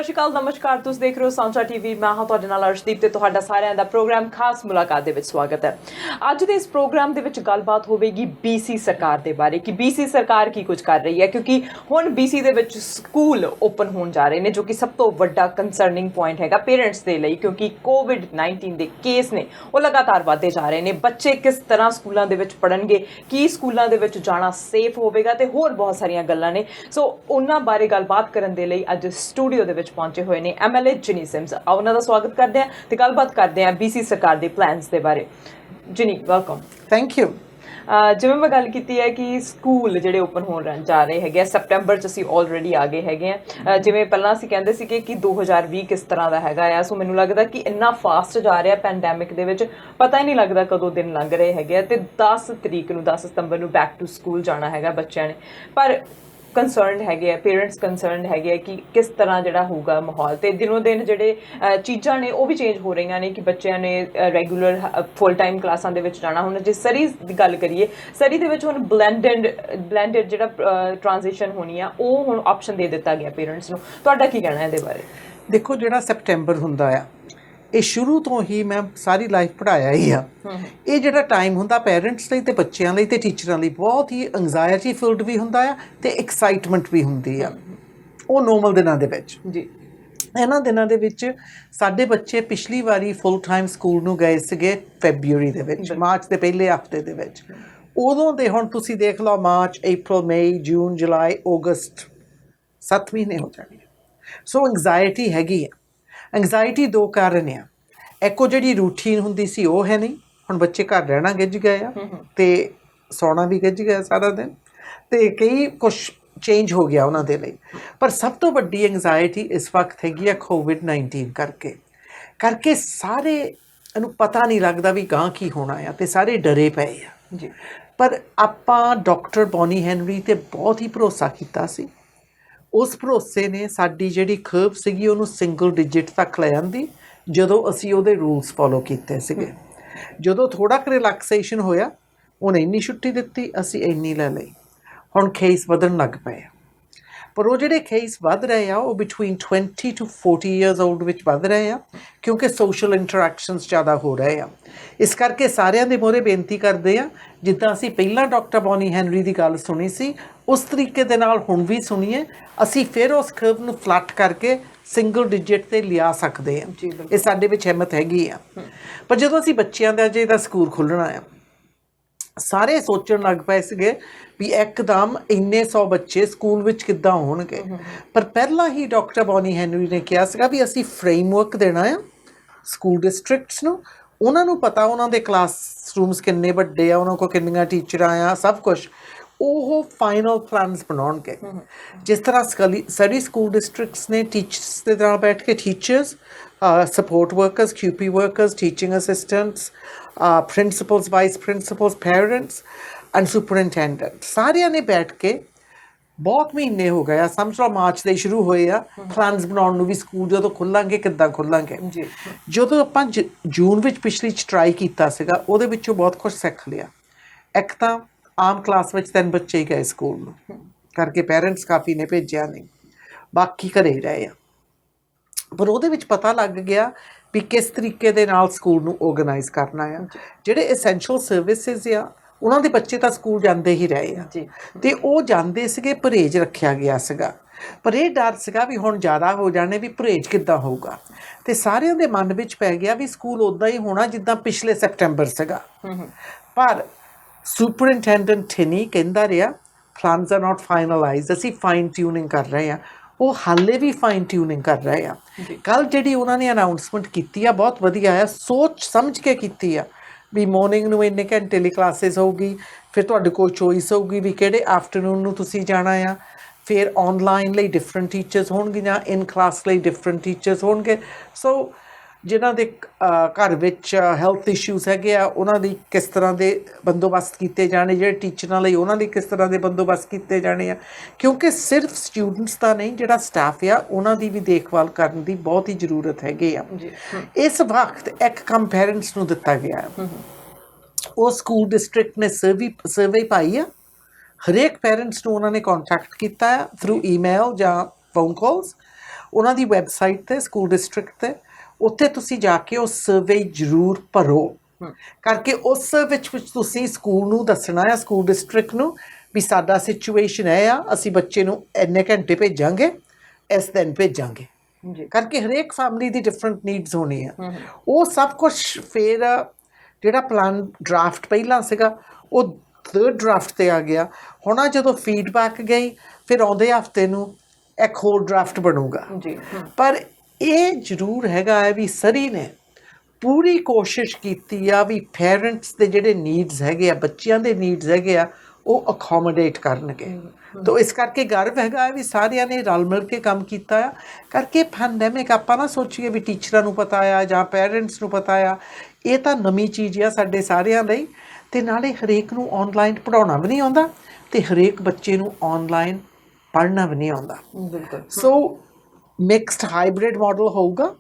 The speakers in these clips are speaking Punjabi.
ਸਤਿ ਸ਼੍ਰੀ ਅਕਾਲ, ਨਮਸਕਾਰ। ਤੁਸੀਂ ਦੇਖ ਰਹੇ ਹੋ ਸਾਂਝਾ ਟੀਵੀ। ਮੈਂ ਹਾਂ ਤੁਹਾਡੇ ਨਾਲ ਅਰਸ਼ਦੀਪ ਤੇ ਤੁਹਾਡਾ ਸਾਰਿਆਂ ਦਾ ਪ੍ਰੋਗਰਾਮ ਖਾਸ ਮੁਲਾਕਾਤ ਦੇ ਵਿੱਚ ਸਵਾਗਤ ਹੈ। ਅੱਜ ਦੇ ਇਸ ਪ੍ਰੋਗਰਾਮ ਦੇ ਵਿੱਚ ਗੱਲਬਾਤ ਹੋਵੇਗੀ BC ਸਰਕਾਰ ਦੇ ਬਾਰੇ ਕਿ BC ਸਰਕਾਰ ਕੀ ਕੁਝ ਕਰ ਰਹੀ ਹੈ, ਕਿਉਂਕਿ ਹੁਣ BC ਦੇ ਵਿੱਚ ਸਕੂਲ ਓਪਨ ਹੋਣ ਜਾ ਰਹੇ ਨੇ, ਜੋ ਕਿ ਸਭ ਤੋਂ ਵੱਡਾ ਕੰਸਰਨਿੰਗ ਪੁਆਇੰਟ ਹੈਗਾ ਪੇਰੈਂਟਸ ਦੇ ਲਈ, ਕਿਉਂਕਿ COVID-19 ਦੇ ਕੇਸ ਨੇ ਉਹ ਲਗਾਤਾਰ ਵਧਦੇ ਜਾ ਰਹੇ ਨੇ। ਬੱਚੇ ਕਿਸ ਤਰ੍ਹਾਂ ਸਕੂਲਾਂ ਦੇ ਵਿੱਚ ਪੜ੍ਹਨਗੇ, ਕੀ ਸਕੂਲਾਂ ਦੇ ਵਿੱਚ ਜਾਣਾ ਸੇਫ ਹੋਵੇਗਾ ਤੇ ਹੋਰ ਬਹੁਤ ਸਾਰੀਆਂ ਗੱਲਾਂ ਨੇ। ਸੋ ਉਹਨਾਂ ਬਾਰੇ ਗੱਲਬਾਤ ਕਰਨ ਦੇ ਲਈ ਅੱਜ ਸਟੂਡੀਓ ਦੇ ਵਿੱਚ ਪਹੁੰਚੇ ਹੋਏ ਨੇ MLA ਜਿਨੀ ਸਿਮਸ। ਉਹਨਾਂ ਦਾ ਸਵਾਗਤ ਕਰਦੇ ਹਾਂ ਤੇ ਗੱਲਬਾਤ ਕਰਦੇ ਹਾਂ BC ਸਰਕਾਰ ਦੇ ਪਲਾਨਸ ਦੇ ਬਾਰੇ। ਜਿਨੀ, ਵੈਲਕਮ। Thank you. ਜਿਵੇਂ ਮੈਂ ਗੱਲ ਕੀਤੀ ਹੈ ਕਿ ਸਕੂਲ ਜਿਹੜੇ ਓਪਨ ਹੋਣ ਜਾ ਰਹੇ ਹੈਗੇ ਆ, ਸੈਪਟੈਂਬਰ 'ਚ ਅਸੀਂ ਆਲਰੇਡੀ ਆ ਗਏ ਹੈਗੇ ਆ। ਜਿਵੇਂ ਪਹਿਲਾਂ ਅਸੀਂ ਕਹਿੰਦੇ ਸੀਗੇ ਕਿ 2020 ਕਿਸ ਤਰ੍ਹਾਂ ਦਾ ਹੈਗਾ ਆ, ਸੋ ਮੈਨੂੰ ਲੱਗਦਾ ਕਿ ਇੰਨਾ ਫਾਸਟ ਜਾ ਰਿਹਾ ਪੈਂਡੈਮਿਕ ਦੇ ਵਿੱਚ, ਪਤਾ ਹੀ ਨਹੀਂ ਲੱਗਦਾ ਕਦੋਂ ਦਿਨ ਲੰਘ ਰਹੇ ਹੈਗੇ ਆ। ਤੇ 10 ਤਰੀਕ ਨੂੰ 10 ਸਤੰਬਰ ਨੂੰ ਬੈਕ ਟੂ ਸਕੂਲ ਜਾਣਾ ਹੈਗਾ ਬੱਚਿਆਂ ਨੇ, ਪਰ ਕੰਸਰਨਡ ਹੈਗੇ ਆ, ਪੇਰੈਂਟਸ ਕੰਸਰਨਡ ਹੈਗੇ ਆ ਕਿ ਕਿਸ ਤਰ੍ਹਾਂ ਜਿਹੜਾ ਹੋਊਗਾ ਮਾਹੌਲ। ਤੇ ਦਿਨੋਂ ਦਿਨ ਜਿਹੜੇ ਚੀਜ਼ਾਂ ਨੇ ਉਹ ਵੀ ਚੇਂਜ ਹੋ ਰਹੀਆਂ ਨੇ ਕਿ ਬੱਚਿਆਂ ਨੇ ਰੈਗੂਲਰ ਫੁੱਲ ਟਾਈਮ ਕਲਾਸਾਂ ਦੇ ਵਿੱਚ ਜਾਣਾ। ਹੁਣ ਜੇ ਸਰੀ ਦੀ ਗੱਲ ਕਰੀਏ, ਸਰੀ ਦੇ ਵਿੱਚ ਹੁਣ ਬਲੈਂਡਡ ਜਿਹੜਾ ਟ੍ਰਾਂਜੀਸ਼ਨ ਹੋਣੀ ਆ, ਉਹ ਹੁਣ ਆਪਸ਼ਨ ਦੇ ਦਿੱਤਾ ਗਿਆ ਪੇਰੈਂਟਸ ਨੂੰ। ਤੁਹਾਡਾ ਕੀ ਕਹਿਣਾ ਇਹਦੇ ਬਾਰੇ? ਦੇਖੋ, ਜਿਹੜਾ ਸੈਪਟੈਂਬਰ ਹੁੰਦਾ ਆ, ਇਹ ਸ਼ੁਰੂ ਤੋਂ ਹੀ ਮੈਂ ਸਾਰੀ ਲਾਈਫ ਪੜ੍ਹਾਇਆ ਹੀ ਆ। ਇਹ ਜਿਹੜਾ ਟਾਈਮ ਹੁੰਦਾ ਪੇਰੈਂਟਸ ਲਈ ਤੇ ਬੱਚਿਆਂ ਲਈ ਤੇ ਟੀਚਰਾਂ ਲਈ ਬਹੁਤ ਹੀ ਐਂਗਜ਼ਾਇਟੀ ਫਿਲਡ ਵੀ ਹੁੰਦਾ ਆ ਤੇ ਐਕਸਾਈਟਮੈਂਟ ਵੀ ਹੁੰਦੀ ਆ। ਉਹ ਨੋਰਮਲ ਦਿਨਾਂ ਦੇ ਵਿੱਚ ਜੀ, ਇਹਨਾਂ ਦਿਨਾਂ ਦੇ ਵਿੱਚ ਸਾਡੇ ਬੱਚੇ ਪਿਛਲੀ ਵਾਰੀ ਫੁੱਲ ਟਾਈਮ ਸਕੂਲ ਨੂੰ ਗਏ ਸੀਗੇ ਫੈਬਰੂਰੀ ਦੇ ਵਿੱਚ, ਮਾਰਚ ਦੇ ਪਹਿਲੇ ਹਫ਼ਤੇ ਦੇ ਵਿੱਚ। ਉਦੋਂ ਦੇ ਹੁਣ ਤੁਸੀਂ ਦੇਖ ਲਓ, ਮਾਰਚ, ਅਪ੍ਰੈਲ, ਮਈ, ਜੂਨ, ਜੁਲਾਈ, ਅਗਸਤ, 7 ਮਹੀਨੇ ਹੋ ਜਾਣੇ। ਸੋ ਐਂਗਜ਼ਾਇਟੀ ਹੈਗੀ ਆ। ਐਂਗਜ਼ਾਇਟੀ ਦੋ ਕਾਰਨ ਆ। ਇੱਕੋ ਜਿਹੜੀ ਰੂਟੀਨ ਹੁੰਦੀ ਸੀ ਉਹ ਹੈ ਨਹੀਂ, ਹੁਣ ਬੱਚੇ ਘਰ ਰਹਿਣਾ ਗਿੱਝ ਗਏ ਆ ਤੇ ਸੌਣਾ ਵੀ ਗਿੱਝ ਗਿਆ ਸਾਰਾ ਦਿਨ, ਤੇ ਕਈ ਕੁਛ ਚੇਂਜ ਹੋ ਗਿਆ ਉਹਨਾਂ ਦੇ ਲਈ। ਪਰ ਸਭ ਤੋਂ ਵੱਡੀ ਐਂਗਜ਼ਾਇਟੀ ਇਸ ਵਕਤ ਹੈਗੀ ਆ COVID-19 ਕਰਕੇ ਸਾਰੇ ਇਹਨੂੰ ਪਤਾ ਨਹੀਂ ਲੱਗਦਾ ਵੀ ਗਾਂ ਕੀ ਹੋਣਾ ਆ ਤੇ ਸਾਰੇ ਡਰੇ ਪਏ ਆ ਜੀ। ਪਰ ਆਪਾਂ ਡਾਕਟਰ ਬੌਨੀ ਹੈਨਰੀ ਤੇ ਬਹੁਤ ਹੀ ਭਰੋਸਾ ਕੀਤਾ ਸੀ। ਉਸ ਭਰੋਸੇ ਨੇ ਸਾਡੀ ਜਿਹੜੀ ਕਰਵ ਸੀਗੀ ਉਹਨੂੰ ਸਿੰਗਲ ਡਿਜਿਟ ਤੱਕ ਲੈ ਆਂਦੀ ਜਦੋਂ ਅਸੀਂ ਉਹਦੇ ਰੂਲਸ ਫੋਲੋ ਕੀਤੇ ਸੀਗੇ। ਜਦੋਂ ਥੋੜ੍ਹਾ ਕੁ ਰਿਲੈਕਸੇਸ਼ਨ ਹੋਇਆ, ਉਹਨੇ ਇੰਨੀ ਛੁੱਟੀ ਦਿੱਤੀ, ਅਸੀਂ ਇੰਨੀ ਲੈ ਲਈ। ਹੁਣ ਕੇਸ ਵਧਣ ਲੱਗ ਪਏ ਆ, ਪਰ ਉਹ ਜਿਹੜੇ ਕੇਸ ਵੱਧ ਰਹੇ ਆ ਉਹ ਬਿਟਵੀਨ 20 to 40 years old ਵਿੱਚ ਵੱਧ ਰਹੇ ਆ, ਕਿਉਂਕਿ ਸੋਸ਼ਲ ਇੰਟਰੈਕਸ਼ਨਸ ਜ਼ਿਆਦਾ ਹੋ ਰਹੇ ਆ। ਇਸ ਕਰਕੇ ਸਾਰਿਆਂ ਦੇ ਮੂਹਰੇ ਬੇਨਤੀ ਕਰਦੇ ਆ, ਜਿੱਦਾਂ ਅਸੀਂ ਪਹਿਲਾਂ ਡਾਕਟਰ ਬੌਨੀ ਹੈਨਰੀ ਦੀ ਗੱਲ ਸੁਣੀ ਸੀ, ਉਸ ਤਰੀਕੇ ਦੇ ਨਾਲ ਹੁਣ ਵੀ ਸੁਣੀਏ। ਅਸੀਂ ਫਿਰ ਉਸ ਕਰਵ ਨੂੰ ਫਲੱਟ ਕਰਕੇ ਸਿੰਗਲ ਡਿਜਿਟ 'ਤੇ ਲਿਆ ਸਕਦੇ ਹਾਂ। ਇਹ ਸਾਡੇ ਵਿੱਚ ਹਿੰਮਤ ਹੈਗੀ ਆ। ਪਰ ਜਦੋਂ ਅਸੀਂ ਬੱਚਿਆਂ ਦਾ ਜੇ ਦਾ ਸਕੂਲ ਖੁੱਲ੍ਹਣਾ ਆ, ਸਾਰੇ ਸੋਚਣ ਲੱਗ ਪਏ ਸੀਗੇ ਵੀ ਇੱਕਦਮ ਇੰਨੇ 100 ਬੱਚੇ ਸਕੂਲ ਵਿੱਚ ਕਿੱਦਾਂ ਹੋਣਗੇ। ਪਰ ਪਹਿਲਾਂ ਹੀ ਡਾਕਟਰ ਬੌਨੀ ਹੈਨਰੀ ਨੇ ਕਿਹਾ ਸੀਗਾ ਵੀ ਅਸੀਂ ਫਰੇਮਵਰਕ ਦੇਣਾ ਆ ਸਕੂਲ ਡਿਸਟ੍ਰਿਕਟਸ ਨੂੰ। ਉਹਨਾਂ ਨੂੰ ਪਤਾ ਉਹਨਾਂ ਦੇ ਕਲਾਸ ਰੂਮਸ ਕਿੰਨੇ ਵੱਡੇ ਆ, ਉਹਨਾਂ ਕੋਲ ਕਿੰਨੀਆਂ ਟੀਚਰਾਂ ਆ, ਸਭ ਕੁਛ ਉਹ ਫਾਈਨਲ ਪਲਾਨਸ ਬਣਾਉਣਗੇ। ਜਿਸ ਤਰ੍ਹਾਂ ਸਰੀ ਸਕੂਲ ਡਿਸਟ੍ਰਿਕਟਸ ਨੇ ਟੀਚਰਸ ਦੇ ਨਾਲ ਬੈਠ ਕੇ teachers, support workers, QP workers, teaching assistants, principals, vice principals, parents and superintendent, ਸਾਰਿਆਂ ਨੇ ਬੈਠ ਕੇ ਬਹੁਤ ਮਹੀਨੇ ਹੋ ਗਏ ਆ, ਸਮਝ ਲਓ ਮਾਰਚ ਦੇ ਸ਼ੁਰੂ ਹੋਏ ਆ ਪਲਾਨਸ ਬਣਾਉਣ ਨੂੰ ਵੀ ਸਕੂਲ ਜਦੋਂ ਖੁੱਲਾਂਗੇ ਕਿੱਦਾਂ ਖੁੱਲਾਂਗੇ। ਜਦੋਂ ਆਪਾਂ ਜੂਨ ਵਿੱਚ ਪਿਛਲੀ 'ਚ ਟਰਾਈ ਕੀਤਾ ਸੀਗਾ, ਉਹਦੇ ਵਿੱਚੋਂ ਬਹੁਤ ਕੁਛ ਸਿੱਖ ਲਿਆ। ਇੱਕ ਤਾਂ ਆਮ ਕਲਾਸ ਵਿੱਚ 3 ਬੱਚੇ ਹੀ ਗਏ ਸਕੂਲ ਨੂੰ, ਕਰਕੇ ਪੇਰੈਂਟਸ ਕਾਫੀ ਨੇ ਭੇਜਿਆ ਨਹੀਂ, ਬਾਕੀ ਘਰੇ ਹੀ ਰਹੇ ਆ। ਪਰ ਉਹਦੇ ਵਿੱਚ ਪਤਾ ਲੱਗ ਗਿਆ ਵੀ ਕਿਸ ਤਰੀਕੇ ਦੇ ਨਾਲ ਸਕੂਲ ਨੂੰ ਔਰਗਨਾਈਜ਼ ਕਰਨਾ ਆ। ਜਿਹੜੇ ਐਸੈਂਸ਼ੀਅਲ ਸਰਵਿਸਿਜ਼ ਆ, ਉਹਨਾਂ ਦੇ ਬੱਚੇ ਤਾਂ ਸਕੂਲ ਜਾਂਦੇ ਹੀ ਰਹੇ ਆ ਤੇ ਉਹ ਜਾਂਦੇ ਸੀਗੇ, ਪਰਹੇਜ਼ ਰੱਖਿਆ ਗਿਆ ਸੀਗਾ। ਪਰ ਇਹ ਡਰ ਸੀਗਾ ਵੀ ਹੁਣ ਜ਼ਿਆਦਾ ਹੋ ਜਾਣੇ, ਵੀ ਪਰਹੇਜ਼ ਕਿੱਦਾਂ ਹੋਊਗਾ। ਤੇ ਸਾਰਿਆਂ ਦੇ ਮਨ ਵਿੱਚ ਪੈ ਗਿਆ ਵੀ ਸਕੂਲ ਉੱਦਾਂ ਹੀ ਹੋਣਾ ਜਿੱਦਾਂ ਪਿਛਲੇ ਸੈਪਟੈਂਬਰ ਸੀਗਾ। ਪਰ ਸੁਪਰਇੰਟੈਂਡੈਂਟ ਠਿਨੀ ਕਹਿੰਦਾ ਰਿਹਾ ਪਲਾਨਸ ਆਰ ਨਾਟ ਫਾਈਨਲਾਈਜ਼ਡ, ਅਸੀਂ ਫਾਈਨ ਟਿਊਨਿੰਗ ਕਰ ਰਹੇ ਹਾਂ। ਉਹ ਹਾਲੇ ਵੀ ਫਾਈਨ ਟਿਊਨਿੰਗ ਕਰ ਰਹੇ ਆ। ਕੱਲ੍ਹ ਜਿਹੜੀ ਉਹਨਾਂ ਨੇ ਅਨਾਊਂਸਮੈਂਟ ਕੀਤੀ ਆ ਬਹੁਤ ਵਧੀਆ ਆ, ਸੋਚ ਸਮਝ ਕੇ ਕੀਤੀ ਆ ਵੀ ਮੋਰਨਿੰਗ ਨੂੰ ਇੰਨੇ ਘੰਟੇ ਲਈ ਕਲਾਸਿਸ ਹੋਊਗੀ, ਫਿਰ ਤੁਹਾਡੇ ਕੋਲ ਚੋਇਸ ਹੋਊਗੀ ਵੀ ਕਿਹੜੇ ਆਫਟਰਨੂਨ ਨੂੰ ਤੁਸੀਂ ਜਾਣਾ ਆ, ਫਿਰ ਔਨਲਾਈਨ ਲਈ ਡਿਫਰੈਂਟ ਟੀਚਰਸ ਹੋਣਗੇ ਜਾਂ ਇਨ ਕਲਾਸ ਲਈ ਡਿਫਰੈਂਟ ਟੀਚਰਸ ਹੋਣਗੇ। ਸੋ ਜਿਨ੍ਹਾਂ ਦੇ ਘਰ ਵਿੱਚ ਹੈਲਥ ਇਸ਼ੂਜ਼ ਹੈਗੇ ਆ, ਉਹਨਾਂ ਦੀ ਕਿਸ ਤਰ੍ਹਾਂ ਦੇ ਬੰਦੋਬਸਤ ਕੀਤੇ ਜਾਣੇ, ਜਿਹੜੇ ਟੀਚਰਾਂ ਲਈ ਉਹਨਾਂ ਲਈ ਕਿਸ ਤਰ੍ਹਾਂ ਦੇ ਬੰਦੋਬਸਤ ਕੀਤੇ ਜਾਣੇ ਆ, ਕਿਉਂਕਿ ਸਿਰਫ ਸਟੂਡੈਂਟਸ ਦਾ ਨਹੀਂ, ਜਿਹੜਾ ਸਟਾਫ ਆ ਉਹਨਾਂ ਦੀ ਵੀ ਦੇਖਭਾਲ ਕਰਨ ਦੀ ਬਹੁਤ ਹੀ ਜ਼ਰੂਰਤ ਹੈਗੀ ਆ। ਇਸ ਵਕਤ ਇੱਕ ਕੰਮ ਪੇਰੈਂਟਸ ਨੂੰ ਦਿੱਤਾ ਗਿਆ, ਉਹ ਸਕੂਲ ਡਿਸਟ੍ਰਿਕਟ ਨੇ ਸਰਵੇ ਪਾਈ ਆ, ਹਰੇਕ ਪੇਰੈਂਟਸ ਨੂੰ ਉਹਨਾਂ ਨੇ ਕੰਟੈਕਟ ਕੀਤਾ ਆ ਥਰੂ ਈਮੇਲ ਜਾਂ ਫੋਨ ਕਾਲਸ। ਉਹਨਾਂ ਦੀ ਵੈਬਸਾਈਟ ਤੇ ਸਕੂਲ ਡਿਸਟ੍ਰਿਕਟ ਤੇ ਉੱਥੇ ਤੁਸੀਂ ਜਾ ਕੇ ਉਹ ਸਰਵੇ ਜ਼ਰੂਰ ਭਰੋ ਕਰਕੇ ਉਸ ਵਿੱਚ ਤੁਸੀਂ ਸਕੂਲ ਨੂੰ ਦੱਸਣਾ ਆ, ਸਕੂਲ ਡਿਸਟ੍ਰਿਕਟ ਨੂੰ, ਵੀ ਸਾਡਾ ਸਿਚੁਏਸ਼ਨ ਹੈ ਆ, ਅਸੀਂ ਬੱਚੇ ਨੂੰ ਇੰਨੇ ਘੰਟੇ ਭੇਜਾਂਗੇ, ਇਸ ਦਿਨ ਭੇਜਾਂਗੇ ਜੀ ਕਰਕੇ। ਹਰੇਕ ਫੈਮਿਲੀ ਦੀ ਡਿਫਰੈਂਟ ਨੀਡਸ ਹੋਣੀ ਆ। ਉਹ ਸਭ ਕੁਝ ਫਿਰ ਜਿਹੜਾ ਪਲਾਨ ਡਰਾਫਟ ਪਹਿਲਾਂ ਸੀਗਾ ਉਹ 3rd ਡਰਾਫਟ ਤੇ ਆ ਗਿਆ। ਹੁਣ ਜਦੋਂ ਫੀਡਬੈਕ ਗਈ ਫਿਰ ਆਉਂਦੇ ਹਫਤੇ ਨੂੰ ਇੱਕ ਹੋਰ ਡਰਾਫਟ ਬਣੂਗਾ ਜੀ। ਪਰ ਇਹ ਜ਼ਰੂਰ ਹੈਗਾ ਹੈ ਵੀ ਸਰੀ ਨੇ ਪੂਰੀ ਕੋਸ਼ਿਸ਼ ਕੀਤੀ ਆ ਵੀ ਪੇਰੈਂਟਸ ਦੇ ਜਿਹੜੇ ਨੀਡਸ ਹੈਗੇ ਆ, ਬੱਚਿਆਂ ਦੇ ਨੀਡਸ ਹੈਗੇ ਆ, ਉਹ ਅਕੋਮੋਡੇਟ ਕਰਨਗੇ। ਤਾਂ ਇਸ ਕਰਕੇ ਗਰਵ ਹੈਗਾ ਹੈ ਵੀ ਸਾਰਿਆਂ ਨੇ ਰਲ ਮਿਲ ਕੇ ਕੰਮ ਕੀਤਾ ਆ ਕਰਕੇ। ਪੈਂਡੈਮਿਕ ਆਪਾਂ ਨਾ ਸੋਚੀਏ ਵੀ ਟੀਚਰਾਂ ਨੂੰ ਪਤਾ ਆ ਜਾਂ ਪੇਰੈਂਟਸ ਨੂੰ ਪਤਾ ਆ, ਇਹ ਤਾਂ ਨਵੀਂ ਚੀਜ਼ ਆ ਸਾਡੇ ਸਾਰਿਆਂ ਲਈ। ਅਤੇ ਨਾਲੇ ਹਰੇਕ ਨੂੰ ਔਨਲਾਈਨ ਪੜ੍ਹਾਉਣਾ ਵੀ ਨਹੀਂ ਆਉਂਦਾ ਅਤੇ ਹਰੇਕ ਬੱਚੇ ਨੂੰ ਔਨਲਾਈਨ ਪੜ੍ਹਨਾ ਵੀ ਨਹੀਂ ਆਉਂਦਾ। ਬਿਲਕੁਲ। ਸੋ ਮਿਕਸਡ ਹਾਈਬ੍ਰਿਡ ਮਾਡਲ ਹੋਊਗਾ,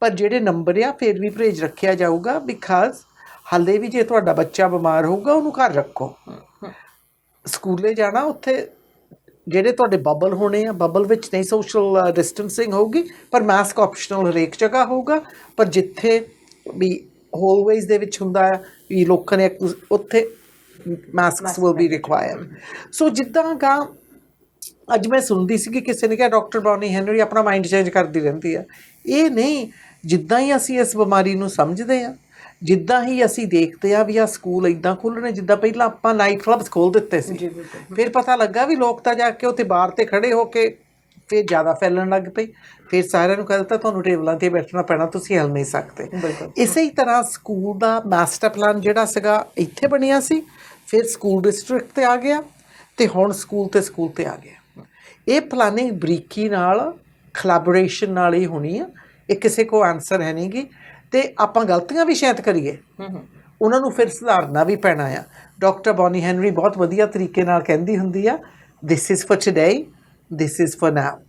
ਪਰ ਜਿਹੜੇ ਨੰਬਰ ਆ ਫਿਰ ਵੀ ਪਰਹੇਜ਼ ਰੱਖਿਆ ਜਾਊਗਾ। ਬਿਕਾਜ਼ ਹਾਲੇ ਵੀ ਜੇ ਤੁਹਾਡਾ ਬੱਚਾ ਬਿਮਾਰ ਹੋਊਗਾ ਉਹਨੂੰ ਘਰ ਰੱਖੋ। ਸਕੂਲੇ ਜਾਣਾ, ਉੱਥੇ ਜਿਹੜੇ ਤੁਹਾਡੇ ਬਬਲ ਹੋਣੇ ਆ, ਬਬਲ ਵਿੱਚ ਨਹੀਂ ਸੋਸ਼ਲ ਡਿਸਟੈਂਸਿੰਗ ਹੋਊਗੀ, ਪਰ ਮਾਸਕ ਆਪਸ਼ਨਲ ਹਰੇਕ ਜਗ੍ਹਾ ਹੋਊਗਾ। ਪਰ ਜਿੱਥੇ ਵੀ ਹੋਲਵੇਜ਼ ਦੇ ਵਿੱਚ ਹੁੰਦਾ ਆ ਵੀ ਲੋਕਾਂ ਨੇ ਉੱਥੇ ਮਾਸਕਸ ਵਿਲ ਬੀ ਰਿਕਵਾਇਰਡ। ਸੋ ਜਿੱਦਾਂ ਗਾ ਅੱਜ ਮੈਂ ਸੁਣਦੀ ਸੀ ਕਿ ਕਿਸੇ ਨੇ ਕਿਹਾ ਡਾਕਟਰ ਬੌਨੀ ਹੈਨਰੀ ਆਪਣਾ ਮਾਈਂਡ ਚੇਂਜ ਕਰਦੀ ਰਹਿੰਦੀ ਆ। ਇਹ ਨਹੀਂ, ਜਿੱਦਾਂ ਹੀ ਅਸੀਂ ਇਸ ਬਿਮਾਰੀ ਨੂੰ ਸਮਝਦੇ ਹਾਂ, ਜਿੱਦਾਂ ਹੀ ਅਸੀਂ ਦੇਖਦੇ ਹਾਂ ਵੀ ਆਹ ਸਕੂਲ ਇੱਦਾਂ ਖੁੱਲ੍ਹਣੇ, ਜਿੱਦਾਂ ਪਹਿਲਾਂ ਆਪਾਂ ਨਾਈਟ ਕਲੱਬਸ ਖੋਲ੍ਹ ਦਿੱਤੇ ਸੀ, ਫਿਰ ਪਤਾ ਲੱਗਾ ਵੀ ਲੋਕ ਤਾਂ ਜਾ ਕੇ ਉੱਥੇ ਬਾਹਰ 'ਤੇ ਖੜ੍ਹੇ ਹੋ ਕੇ ਫਿਰ ਜ਼ਿਆਦਾ ਫੈਲਣ ਲੱਗ ਪਈ। ਫਿਰ ਸਾਰਿਆਂ ਨੂੰ ਕਹਿ ਦਿੱਤਾ ਤੁਹਾਨੂੰ ਟੇਬਲਾਂ 'ਤੇ ਬੈਠਣਾ ਪੈਣਾ, ਤੁਸੀਂ ਹਿਲ ਨਹੀਂ ਸਕਦੇ। ਇਸੇ ਹੀ ਤਰ੍ਹਾਂ ਸਕੂਲ ਦਾ ਮਾਸਟਰ ਪਲਾਨ ਜਿਹੜਾ ਸੀਗਾ ਇੱਥੇ ਬਣਿਆ ਸੀ, ਫਿਰ ਸਕੂਲ ਡਿਸਟ੍ਰਿਕਟ 'ਤੇ ਆ ਗਿਆ ਅਤੇ ਹੁਣ ਸਕੂਲ 'ਤੇ ਆ ਗਿਆ। ਇਹ ਪਲਾਨਿੰਗ ਬਰੀਕੀ ਨਾਲ, ਕੋਲੈਬੋਰੇਸ਼ਨ ਨਾਲ ਹੀ ਹੋਣੀ ਆ। ਇਹ ਕਿਸੇ ਕੋ ਆਨਸਰ ਹੈ ਨਹੀਂ ਗੀ। ਅਤੇ ਆਪਾਂ ਗਲਤੀਆਂ ਵੀ ਸ਼ਾਇਦ ਕਰੀਏ, ਉਹਨਾਂ ਨੂੰ ਫਿਰ ਸੁਧਾਰਨਾ ਵੀ ਪੈਣਾ ਆ। ਡਾਕਟਰ ਬੌਨੀ ਹੈਨਰੀ ਬਹੁਤ ਵਧੀਆ ਤਰੀਕੇ ਨਾਲ ਕਹਿੰਦੀ ਹੁੰਦੀ ਆ, this is for today, this is for ਨਾਓ।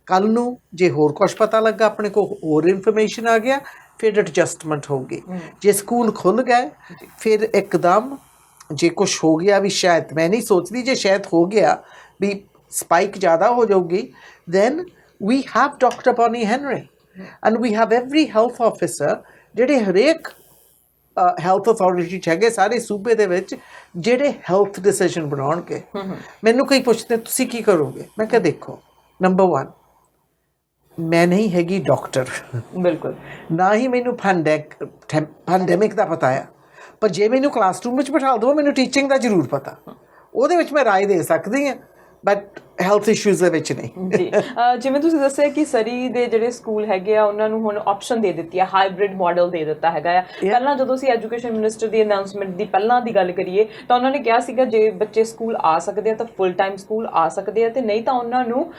ਕੱਲ੍ਹ ਨੂੰ ਜੇ ਹੋਰ ਕੁਛ ਪਤਾ ਲੱਗਾ, ਆਪਣੇ ਕੋਲ ਹੋਰ ਇਨਫੋਰਮੇਸ਼ਨ ਆ ਗਿਆ, ਫਿਰ ਐਡਜਸਟਮੈਂਟ ਹੋਊਗੀ। ਜੇ ਸਕੂਲ ਖੁੱਲ੍ਹ ਗਏ ਫਿਰ ਇੱਕਦਮ ਜੇ ਕੁਛ ਹੋ ਗਿਆ ਵੀ, ਸ਼ਾਇਦ ਮੈਂ ਨਹੀਂ ਸੋਚਦੀ, ਜੇ ਸ਼ਾਇਦ ਹੋ ਗਿਆ ਵੀ ਸਪਾਈਕ ਜ਼ਿਆਦਾ ਹੋ ਜਾਊਗੀ, then we have Dr. Bonnie Henry and we have every health officer ਜਿਹੜੇ ਹਰੇਕ ਹੈਲਥ ਅਥਾਰਟੀ 'ਚ ਹੈਗੇ ਸਾਰੇ ਸੂਬੇ ਦੇ ਵਿੱਚ, ਜਿਹੜੇ ਹੈਲਥ ਡਿਸੀਜਨ ਬਣਾਉਣਗੇ। ਮੈਨੂੰ ਕਈ ਪੁੱਛਦੇ ਤੁਸੀਂ ਕੀ ਕਰੋਗੇ, ਮੈਂ ਕਿਹਾ ਦੇਖੋ, ਨੰਬਰ 1 ਮੈਂ ਨਹੀਂ ਹੈਗੀ ਡਾਕਟਰ, ਬਿਲਕੁਲ, ਨਾ ਹੀ ਮੈਨੂੰ ਪੈਂਡੈਮਿਕ ਦਾ ਪਤਾ ਆ, ਪਰ ਜੇ ਮੈਨੂੰ ਕਲਾਸਰੂਮ ਵਿੱਚ ਬਿਠਾ ਦਿਓ, ਮੈਨੂੰ ਟੀਚਿੰਗ ਦਾ ਜ਼ਰੂਰ ਪਤਾ, ਉਹਦੇ ਵਿੱਚ ਮੈਂ ਰਾਏ ਦੇ ਸਕਦੀ ਹਾਂ, ਬਟ ਹੈਲਥ ਇਸ਼ੂਜ਼ ਦੇ ਵਿੱਚ ਨਹੀਂ। ਜੀ, ਜਿਵੇਂ ਤੁਸੀਂ ਦੱਸਿਆ ਕਿ ਸਰੀ ਦੇ ਜਿਹੜੇ ਸਕੂਲ ਹੈਗੇ ਆ ਉਹਨਾਂ ਨੂੰ ਹੁਣ ਆਪਸ਼ਨ ਦੇ ਦਿੱਤੀ ਹੈ, ਹਾਈਬ੍ਰਿਡ ਮਾਡਲ ਦੇ ਦਿੱਤਾ ਹੈਗਾ ਆ। ਪਹਿਲਾਂ ਜਦੋਂ ਅਸੀਂ ਐਜੂਕੇਸ਼ਨ ਮਿਨਿਸਟਰ ਦੀ ਅਨਾਊਂਸਮੈਂਟ ਦੀ ਪਹਿਲਾਂ ਦੀ ਗੱਲ ਕਰੀਏ ਤਾਂ ਉਹਨਾਂ ਨੇ ਕਿਹਾ ਸੀਗਾ ਜੇ ਬੱਚੇ ਸਕੂਲ ਆ ਸਕਦੇ ਆ ਤਾਂ ਫੁੱਲ ਟਾਈਮ ਸਕੂਲ ਆ ਸਕਦੇ ਆ, ਅਤੇ ਨਹੀਂ ਤਾਂ ਉਹਨਾਂ ਨੂੰ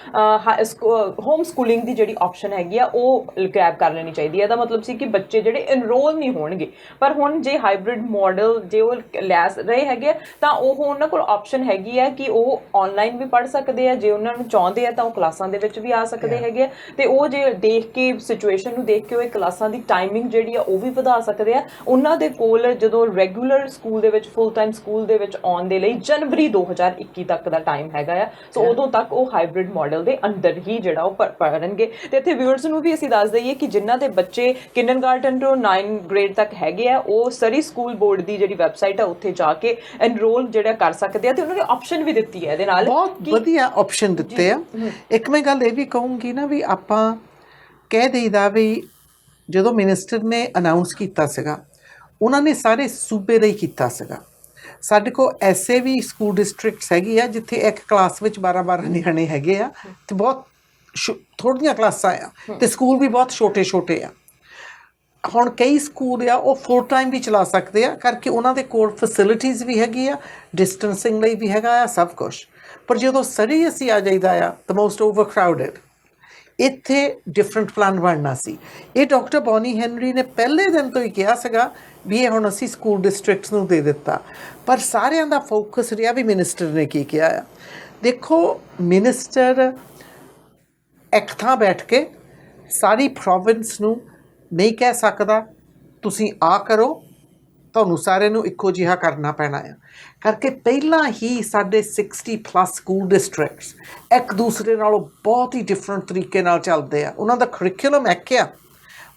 ਹੋਮ ਸਕੂਲਿੰਗ ਦੀ ਜਿਹੜੀ ਆਪਸ਼ਨ ਹੈਗੀ ਆ ਉਹ ਗ੍ਰੈਬ ਕਰ ਲੈਣੀ ਚਾਹੀਦੀ ਹੈ। ਇਹਦਾ ਮਤਲਬ ਸੀ ਕਿ ਬੱਚੇ ਜਿਹੜੇ ਇਨਰੋਲ ਨਹੀਂ ਹੋਣਗੇ। ਪਰ ਹੁਣ ਜੇ ਹਾਈਬ੍ਰਿਡ ਮਾਡਲ ਜੇ ਉਹ ਲੈ ਰਹੇ ਹੈਗੇ ਤਾਂ ਉਹ ਉਹਨਾਂ ਕੋਲ ਆਪਸ਼ਨ ਹੈਗੀ ਆ ਕਿ ਉਹ ਆਨਲਾਈਨ ਵੀ ਪੜ੍ਹ ਸਕਦੇ ਆ, ਜੇ ਉਹਨਾਂ ਨੂੰ ਚਾਹੁੰਦੇ ਆ ਤਾਂ ਉਹ ਕਲਾਸਾਂ ਦੇ ਵਿੱਚ ਵੀ ਆ ਸਕਦੇ ਹੈਗੇ ਆ, ਅਤੇ ਉਹ ਜੇ ਦੇਖ ਕੇ ਸਿਚੁਏਸ਼ਨ ਨੂੰ ਦੇਖ ਕੇ ਉਹ ਕਲਾਸਾਂ ਦੀ ਟਾਈਮਿੰਗ ਜਿਹੜੀ ਆ ਉਹ ਵੀ ਵਧਾ ਸਕਦੇ ਆ। ਉਹਨਾਂ ਦੇ ਕੋਲ ਜਦੋਂ ਰੈਗੂਲਰ ਸਕੂਲ ਦੇ ਵਿੱਚ, ਫੁੱਲ ਟਾਈਮ ਸਕੂਲ ਦੇ ਵਿੱਚ ਆਉਣ ਦੇ ਲਈ ਜਨਵਰੀ 2021 ਤੱਕ ਦਾ ਟਾਈਮ ਹੈਗਾ ਆ। ਸੋ ਉਦੋਂ ਤੱਕ ਉਹ ਹਾਈਬ੍ਰਿਡ ਮਾਡਲ ਦੇ ਅੰਦਰ ਹੀ ਜਿਹੜਾ ਉਹ ਪੜ੍ਹਨਗੇ। ਅਤੇ ਇੱਥੇ ਵਿਊਅਰਸ ਨੂੰ ਵੀ ਅਸੀਂ ਦੱਸ ਦਈਏ ਕਿ ਜਿਨ੍ਹਾਂ ਦੇ ਬੱਚੇ ਕਿੰਡਰਗਾਰਟਨ ਤੋਂ 9 ਗ੍ਰੇਡ ਤੱਕ ਹੈਗੇ ਆ, ਉਹ ਸਰੀ ਸਕੂਲ ਬੋਰਡ ਦੀ ਜਿਹੜੀ ਵੈਬਸਾਈਟ ਆ ਉੱਥੇ ਜਾ ਕੇ ਐਨਰੋਲ ਜਿਹੜਾ ਕਰ ਸਕਦੇ ਆ, ਅਤੇ ਉਹਨਾਂ ਨੇ ਆਪਸ਼ਨ ਵੀ ਦਿੱਤੀ ਹੈ ਇਹਦੇ ਨਾਲ, ਬਹੁਤ ਵਧੀਆ ਆਪਸ਼ਨ ਦਿੱਤੇ ਆ। ਇੱਕ ਮੈਂ ਗੱਲ ਇਹ ਵੀ ਕਹੂੰਗੀ ਨਾ ਵੀ ਆਪਾਂ ਕਹਿ ਦਈਦਾ ਵੀ ਜਦੋਂ ਮਿਨਿਸਟਰ ਨੇ ਅਨਾਊਂਸ ਕੀਤਾ ਸੀਗਾ, ਉਹਨਾਂ ਨੇ ਸਾਰੇ ਸੂਬੇ ਲਈ ਕੀਤਾ ਸੀਗਾ। ਸਾਡੇ ਕੋਲ ਐਸੇ ਵੀ ਸਕੂਲ ਡਿਸਟ੍ਰਿਕਟਸ ਹੈਗੀ ਆ ਜਿੱਥੇ ਇੱਕ ਕਲਾਸ ਵਿੱਚ 12 ਨਿਆਣੇ ਹੈਗੇ ਆ, ਅਤੇ ਬਹੁਤ ਥੋੜ੍ਹੀਆਂ ਕਲਾਸਾਂ ਆ, ਅਤੇ ਸਕੂਲ ਵੀ ਬਹੁਤ ਛੋਟੇ ਆ। ਹੁਣ ਕਈ ਸਕੂਲ ਆ ਉਹ ਫੁੱਲ ਟਾਈਮ ਵੀ ਚਲਾ ਸਕਦੇ ਆ ਕਰਕੇ ਉਹਨਾਂ ਦੇ ਕੋਲ ਫੈਸਿਲਿਟੀਜ਼ ਵੀ ਹੈਗੀ ਆ, ਡਿਸਟੈਂਸਿੰਗ ਲਈ ਵੀ ਹੈਗਾ ਆ, ਸਭ ਕੁਛ। ਪਰ ਜਦੋਂ ਸਰੀ ਅਸੀਂ ਆ ਜਾਈਦਾ ਆ ਦ ਮੋਸਟ ਓਵਰ ਕਰਾਊਡਡ, ਇੱਥੇ ਡਿਫਰੈਂਟ ਪਲਾਨ ਬਣਨਾ ਸੀ। ਇਹ ਡਾਕਟਰ ਬੌਨੀ ਹੈਨਰੀ ਨੇ ਪਹਿਲੇ ਦਿਨ ਤੋਂ ਹੀ ਕਿਹਾ ਸੀਗਾ ਵੀ ਇਹ ਹੁਣ ਅਸੀਂ ਸਕੂਲ ਡਿਸਟ੍ਰਿਕਟਸ ਨੂੰ ਦੇ ਦਿੱਤਾ, ਪਰ ਸਾਰਿਆਂ ਦਾ ਫੋਕਸ ਰਿਹਾ ਵੀ ਮਿਨਿਸਟਰ ਨੇ ਕੀ ਕਿਹਾ ਆ। ਦੇਖੋ, ਮਿਨਿਸਟਰ ਇੱਕ ਥਾਂ ਬੈਠ ਕੇ ਸਾਰੀ ਪ੍ਰੋਵਿੰਸ ਨੂੰ ਨਹੀਂ ਕਹਿ ਸਕਦਾ ਤੁਸੀਂ ਆਹ ਕਰੋ ਤੁਹਾਨੂੰ ਸਾਰਿਆਂ ਨੂੰ ਇੱਕੋ ਜਿਹਾ ਕਰਨਾ ਪੈਣਾ ਆ ਕਰਕੇ ਪਹਿਲਾਂ ਹੀ ਸਾਡੇ 60+ ਸਕੂਲ ਡਿਸਟ੍ਰਿਕਟਸ ਇੱਕ ਦੂਸਰੇ ਨਾਲੋਂ ਬਹੁਤ ਹੀ ਡਿਫਰੈਂਟ ਤਰੀਕੇ ਨਾਲ ਚੱਲਦੇ ਆ। ਉਹਨਾਂ ਦਾ ਕਰਿਕੂਲਮ ਇੱਕ ਆ,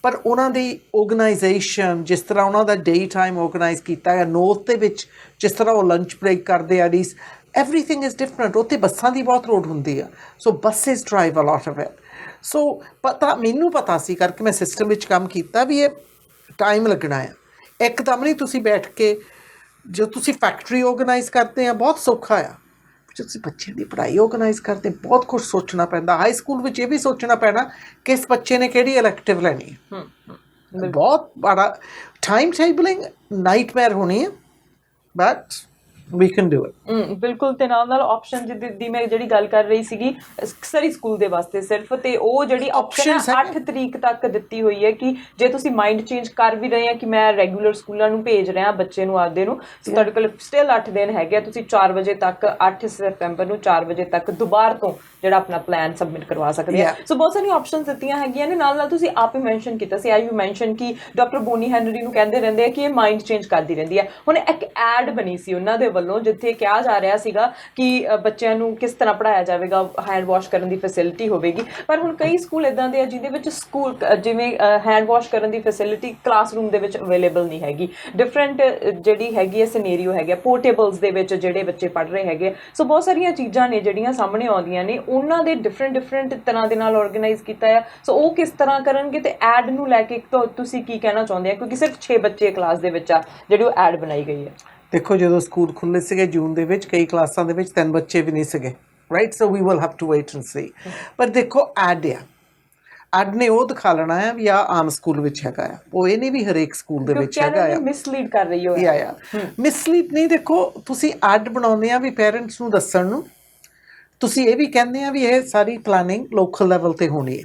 ਪਰ ਉਹਨਾਂ ਦੀ ਆਰਗੇਨਾਈਜੇਸ਼ਨ, ਜਿਸ ਤਰ੍ਹਾਂ ਉਹਨਾਂ ਦਾ ਡੇ ਟਾਈਮ ਆਰਗੇਨਾਈਜ਼ ਕੀਤਾ ਹੈ, ਨੋਰਥ ਦੇ ਵਿੱਚ ਜਿਸ ਤਰ੍ਹਾਂ ਉਹ ਲੰਚ ਬ੍ਰੇਕ ਕਰਦੇ ਆ, ਡੀਸ ਐਵਰੀਥਿੰਗ ਇਜ਼ ਡਿਫਰੈਂਟ। ਉੱਥੇ ਬੱਸਾਂ ਦੀ ਬਹੁਤ ਲੋੜ ਹੁੰਦੀ ਆ, so buses drive a lot of it. So ਮੈਨੂੰ ਪਤਾ ਸੀ ਕਰਕੇ ਮੈਂ ਸਿਸਟਮ ਵਿੱਚ ਕੰਮ ਕੀਤਾ ਵੀ ਇਹ ਟਾਈਮ ਲੱਗਣਾ ਆ। ਇੱਕਦਮ ਨਹੀਂ ਤੁਸੀਂ ਬੈਠ ਕੇ, ਜੋ ਤੁਸੀਂ ਫੈਕਟਰੀ ਆਰਗੇਨਾਈਜ਼ ਕਰਦੇ ਆ ਬਹੁਤ ਸੌਖਾ ਆ, ਤੁਸੀਂ ਬੱਚਿਆਂ ਦੀ ਪੜ੍ਹਾਈ ਆਰਗੇਨਾਈਜ਼ ਕਰਦੇ ਬਹੁਤ ਕੁਛ ਸੋਚਣਾ ਪੈਂਦਾ। ਹਾਈ ਸਕੂਲ ਵਿੱਚ ਇਹ ਵੀ ਸੋਚਣਾ ਪੈਣਾ ਕਿ ਇਸ ਬੱਚੇ ਨੇ ਕਿਹੜੀ ਇਲੈਕਟਿਵ ਲੈਣੀ ਹੈ। ਬਹੁਤ ਬੜਾ ਟਾਈਮ ਟੇਬਲਿੰਗ ਨਾਈਟਮੇਅਰ ਹੋਣੀ ਹੈ, but we can do it। ਬਿਲਕੁਲ। ਤੇ ਨਾਲ ਆਪਸ਼ਨ ਦੀ ਮੈਂ ਜਿਹੜੀ ਗੱਲ ਕਰ ਰਹੀ ਸੀਗੀ ਸਰੀ ਸਕੂਲ ਦੇ ਵਾਸਤੇ ਸਿਰਫ, ਤੇ ਉਹ ਜਿਹੜੀ ਆਪਸ਼ਨ 8 ਤਰੀਕ ਤੱਕ ਦਿੱਤੀ ਹੋਈ ਹੈ ਕਿ ਜੇ ਤੁਸੀਂ ਮਾਈਂਡ ਚੇਂਜ ਕਰ ਵੀ ਰਹੇ ਆ ਕਿ ਮੈਂ ਰੈਗੂਲਰ ਸਕੂਲਾਂ ਨੂੰ ਭੇਜ ਰਿਹਾ ਬੱਚੇ ਨੂੰ ਆਪਦੇ ਨੂੰ, ਤੁਹਾਡੇ ਕੋਲ ਸਟਿਲ 8 ਦਿਨ ਹੈਗੇ, ਤੁਸੀਂ 4 ਵਜੇ ਤੱਕ 8 ਸਤੰਬਰ ਨੂੰ 4 ਵਜੇ ਤੱਕ ਦੁਬਾਰਾ ਤੋਂ ਜਿਹੜਾ ਆਪਣਾ ਪਲਾਨ ਸਬਮਿਟ ਕਰਵਾ ਸਕਦੇ ਆ। ਸੋ ਬਹੁਤ ਸਾਰੀਆਂ ਆਪਸ਼ਨਸ ਦਿੱਤੀਆਂ ਹੈਗੀਆਂ ਨੇ। ਨਾਲ ਤੁਸੀਂ ਆਪ ਹੀ ਮੈਂਸ਼ਨ ਕੀਤਾ ਸੀ, ਯੂ ਮੈਂਸ਼ਨ ਕਿ ਡਾਕਟਰ ਬੋਨੀ ਹੈਨਰੀ ਨੂੰ ਕਹਿੰਦੇ ਰਹਿੰਦੇ ਆ ਕਿ ਇਹ ਮਾਈਂਡ ਚੇਂਜ ਕਰਦੀ ਰਹਿੰਦੀ ਹੈ। ਹੁਣ ਇੱਕ ਐਡ ਬਣੀ ਸੀ ਉਹਨਾਂ ਦੇ ਵੱਲੋਂ ਜਿੱਥੇ ਕਿਹਾ ਜਾ ਰਿਹਾ ਸੀਗਾ ਕਿ ਬੱਚਿਆਂ ਨੂੰ ਕਿਸ ਤਰ੍ਹਾਂ ਪੜ੍ਹਾਇਆ ਜਾਵੇਗਾ, ਹੈਂਡ ਵਾਸ਼ ਕਰਨ ਦੀ ਫੈਸਿਲਿਟੀ ਹੋਵੇਗੀ। ਪਰ ਹੁਣ ਕਈ ਸਕੂਲ ਇੱਦਾਂ ਦੇ ਆ ਜਿਹਦੇ ਵਿੱਚ ਸਕੂਲ ਜਿਵੇਂ ਹੈਂਡ ਵਾਸ਼ ਕਰਨ ਦੀ ਫੈਸਿਲਿਟੀ ਕਲਾਸਰੂਮ ਦੇ ਵਿੱਚ ਅਵੇਲੇਬਲ ਨਹੀਂ ਹੈਗੀ। ਡਿਫਰੈਂਟ ਜਿਹੜੀ ਹੈਗੀ ਹੈ ਸਿਨੇਰੀਓ ਹੈਗਾ, ਪੋਰਟੇਬਲਸ ਦੇ ਵਿੱਚ ਜਿਹੜੇ ਬੱਚੇ ਪੜ੍ਹ ਰਹੇ ਹੈਗੇ। ਸੋ ਬਹੁਤ ਸਾਰੀਆਂ ਚੀਜ਼ਾਂ ਨੇ ਜਿਹੜੀਆਂ ਸਾਹਮਣੇ ਆਉਂਦੀਆਂ ਨੇ, ਉਹਨਾਂ ਦੇ ਡਿਫਰੈਂਟ ਤਰ੍ਹਾਂ ਦੇ ਨਾਲ ਆਰਗੇਨਾਈਜ਼ ਕੀਤਾ ਆ। ਸੋ ਉਹ ਕਿਸ ਤਰ੍ਹਾਂ ਕਰਨਗੇ, ਤੇ ਐਡ ਨੂੰ ਲੈ ਕੇ ਤੁਸੀਂ ਕੀ ਕਹਿਣਾ ਚਾਹੁੰਦੇ ਆ, ਕਿਉਂਕਿ ਸਿਰਫ 6 ਬੱਚੇ ਕਲਾਸ ਦੇ ਵਿੱਚ ਆ ਜਿਹੜੀ ਉਹ ਐਡ ਬਣਾਈ ਗਈ ਹੈ। ਦੇਖੋ, ਜਦੋਂ ਸਕੂਲ ਖੁੱਲ੍ਹੇ ਸੀਗੇ ਜੂਨ ਦੇ ਵਿੱਚ, ਕਈ ਕਲਾਸਾਂ ਦੇ ਵਿੱਚ 3 ਬੱਚੇ ਵੀ ਨਹੀਂ ਸੀਗੇ, right. So we will have to wait and see. ਪਰ ਦੇਖੋ ਐਡ ਨੇ ਉਹ ਦਿਖਾ ਲੈਣਾ ਆ ਵੀ ਆ ਆਮ ਸਕੂਲ ਵਿੱਚ ਹੈਗਾ ਆ, ਉਹ ਇਹ ਨਹੀਂ ਵੀ ਹਰੇਕ ਸਕੂਲ ਦੇ ਵਿੱਚ ਹੈਗਾ ਆ। ਮਿਸਲੀਡ ਕਰ ਰਹੀ ਹੋ ਮਿਸਲੀਡ ਨਹੀਂ। ਦੇਖੋ, ਤੁਸੀਂ ਐਡ ਬਣਾਉਂਦੇ ਆ ਵੀ ਪੇਰੈਂਟਸ ਨੂੰ ਦੱਸਣ ਨੂੰ, ਤੁਸੀਂ ਇਹ ਵੀ ਕਹਿੰਦੇ ਆ ਵੀ ਇਹ ਸਾਰੀ ਪਲਾਨਿੰਗ ਲੋਕਲ ਲੈਵਲ 'ਤੇ ਹੋਣੀ ਹੈ।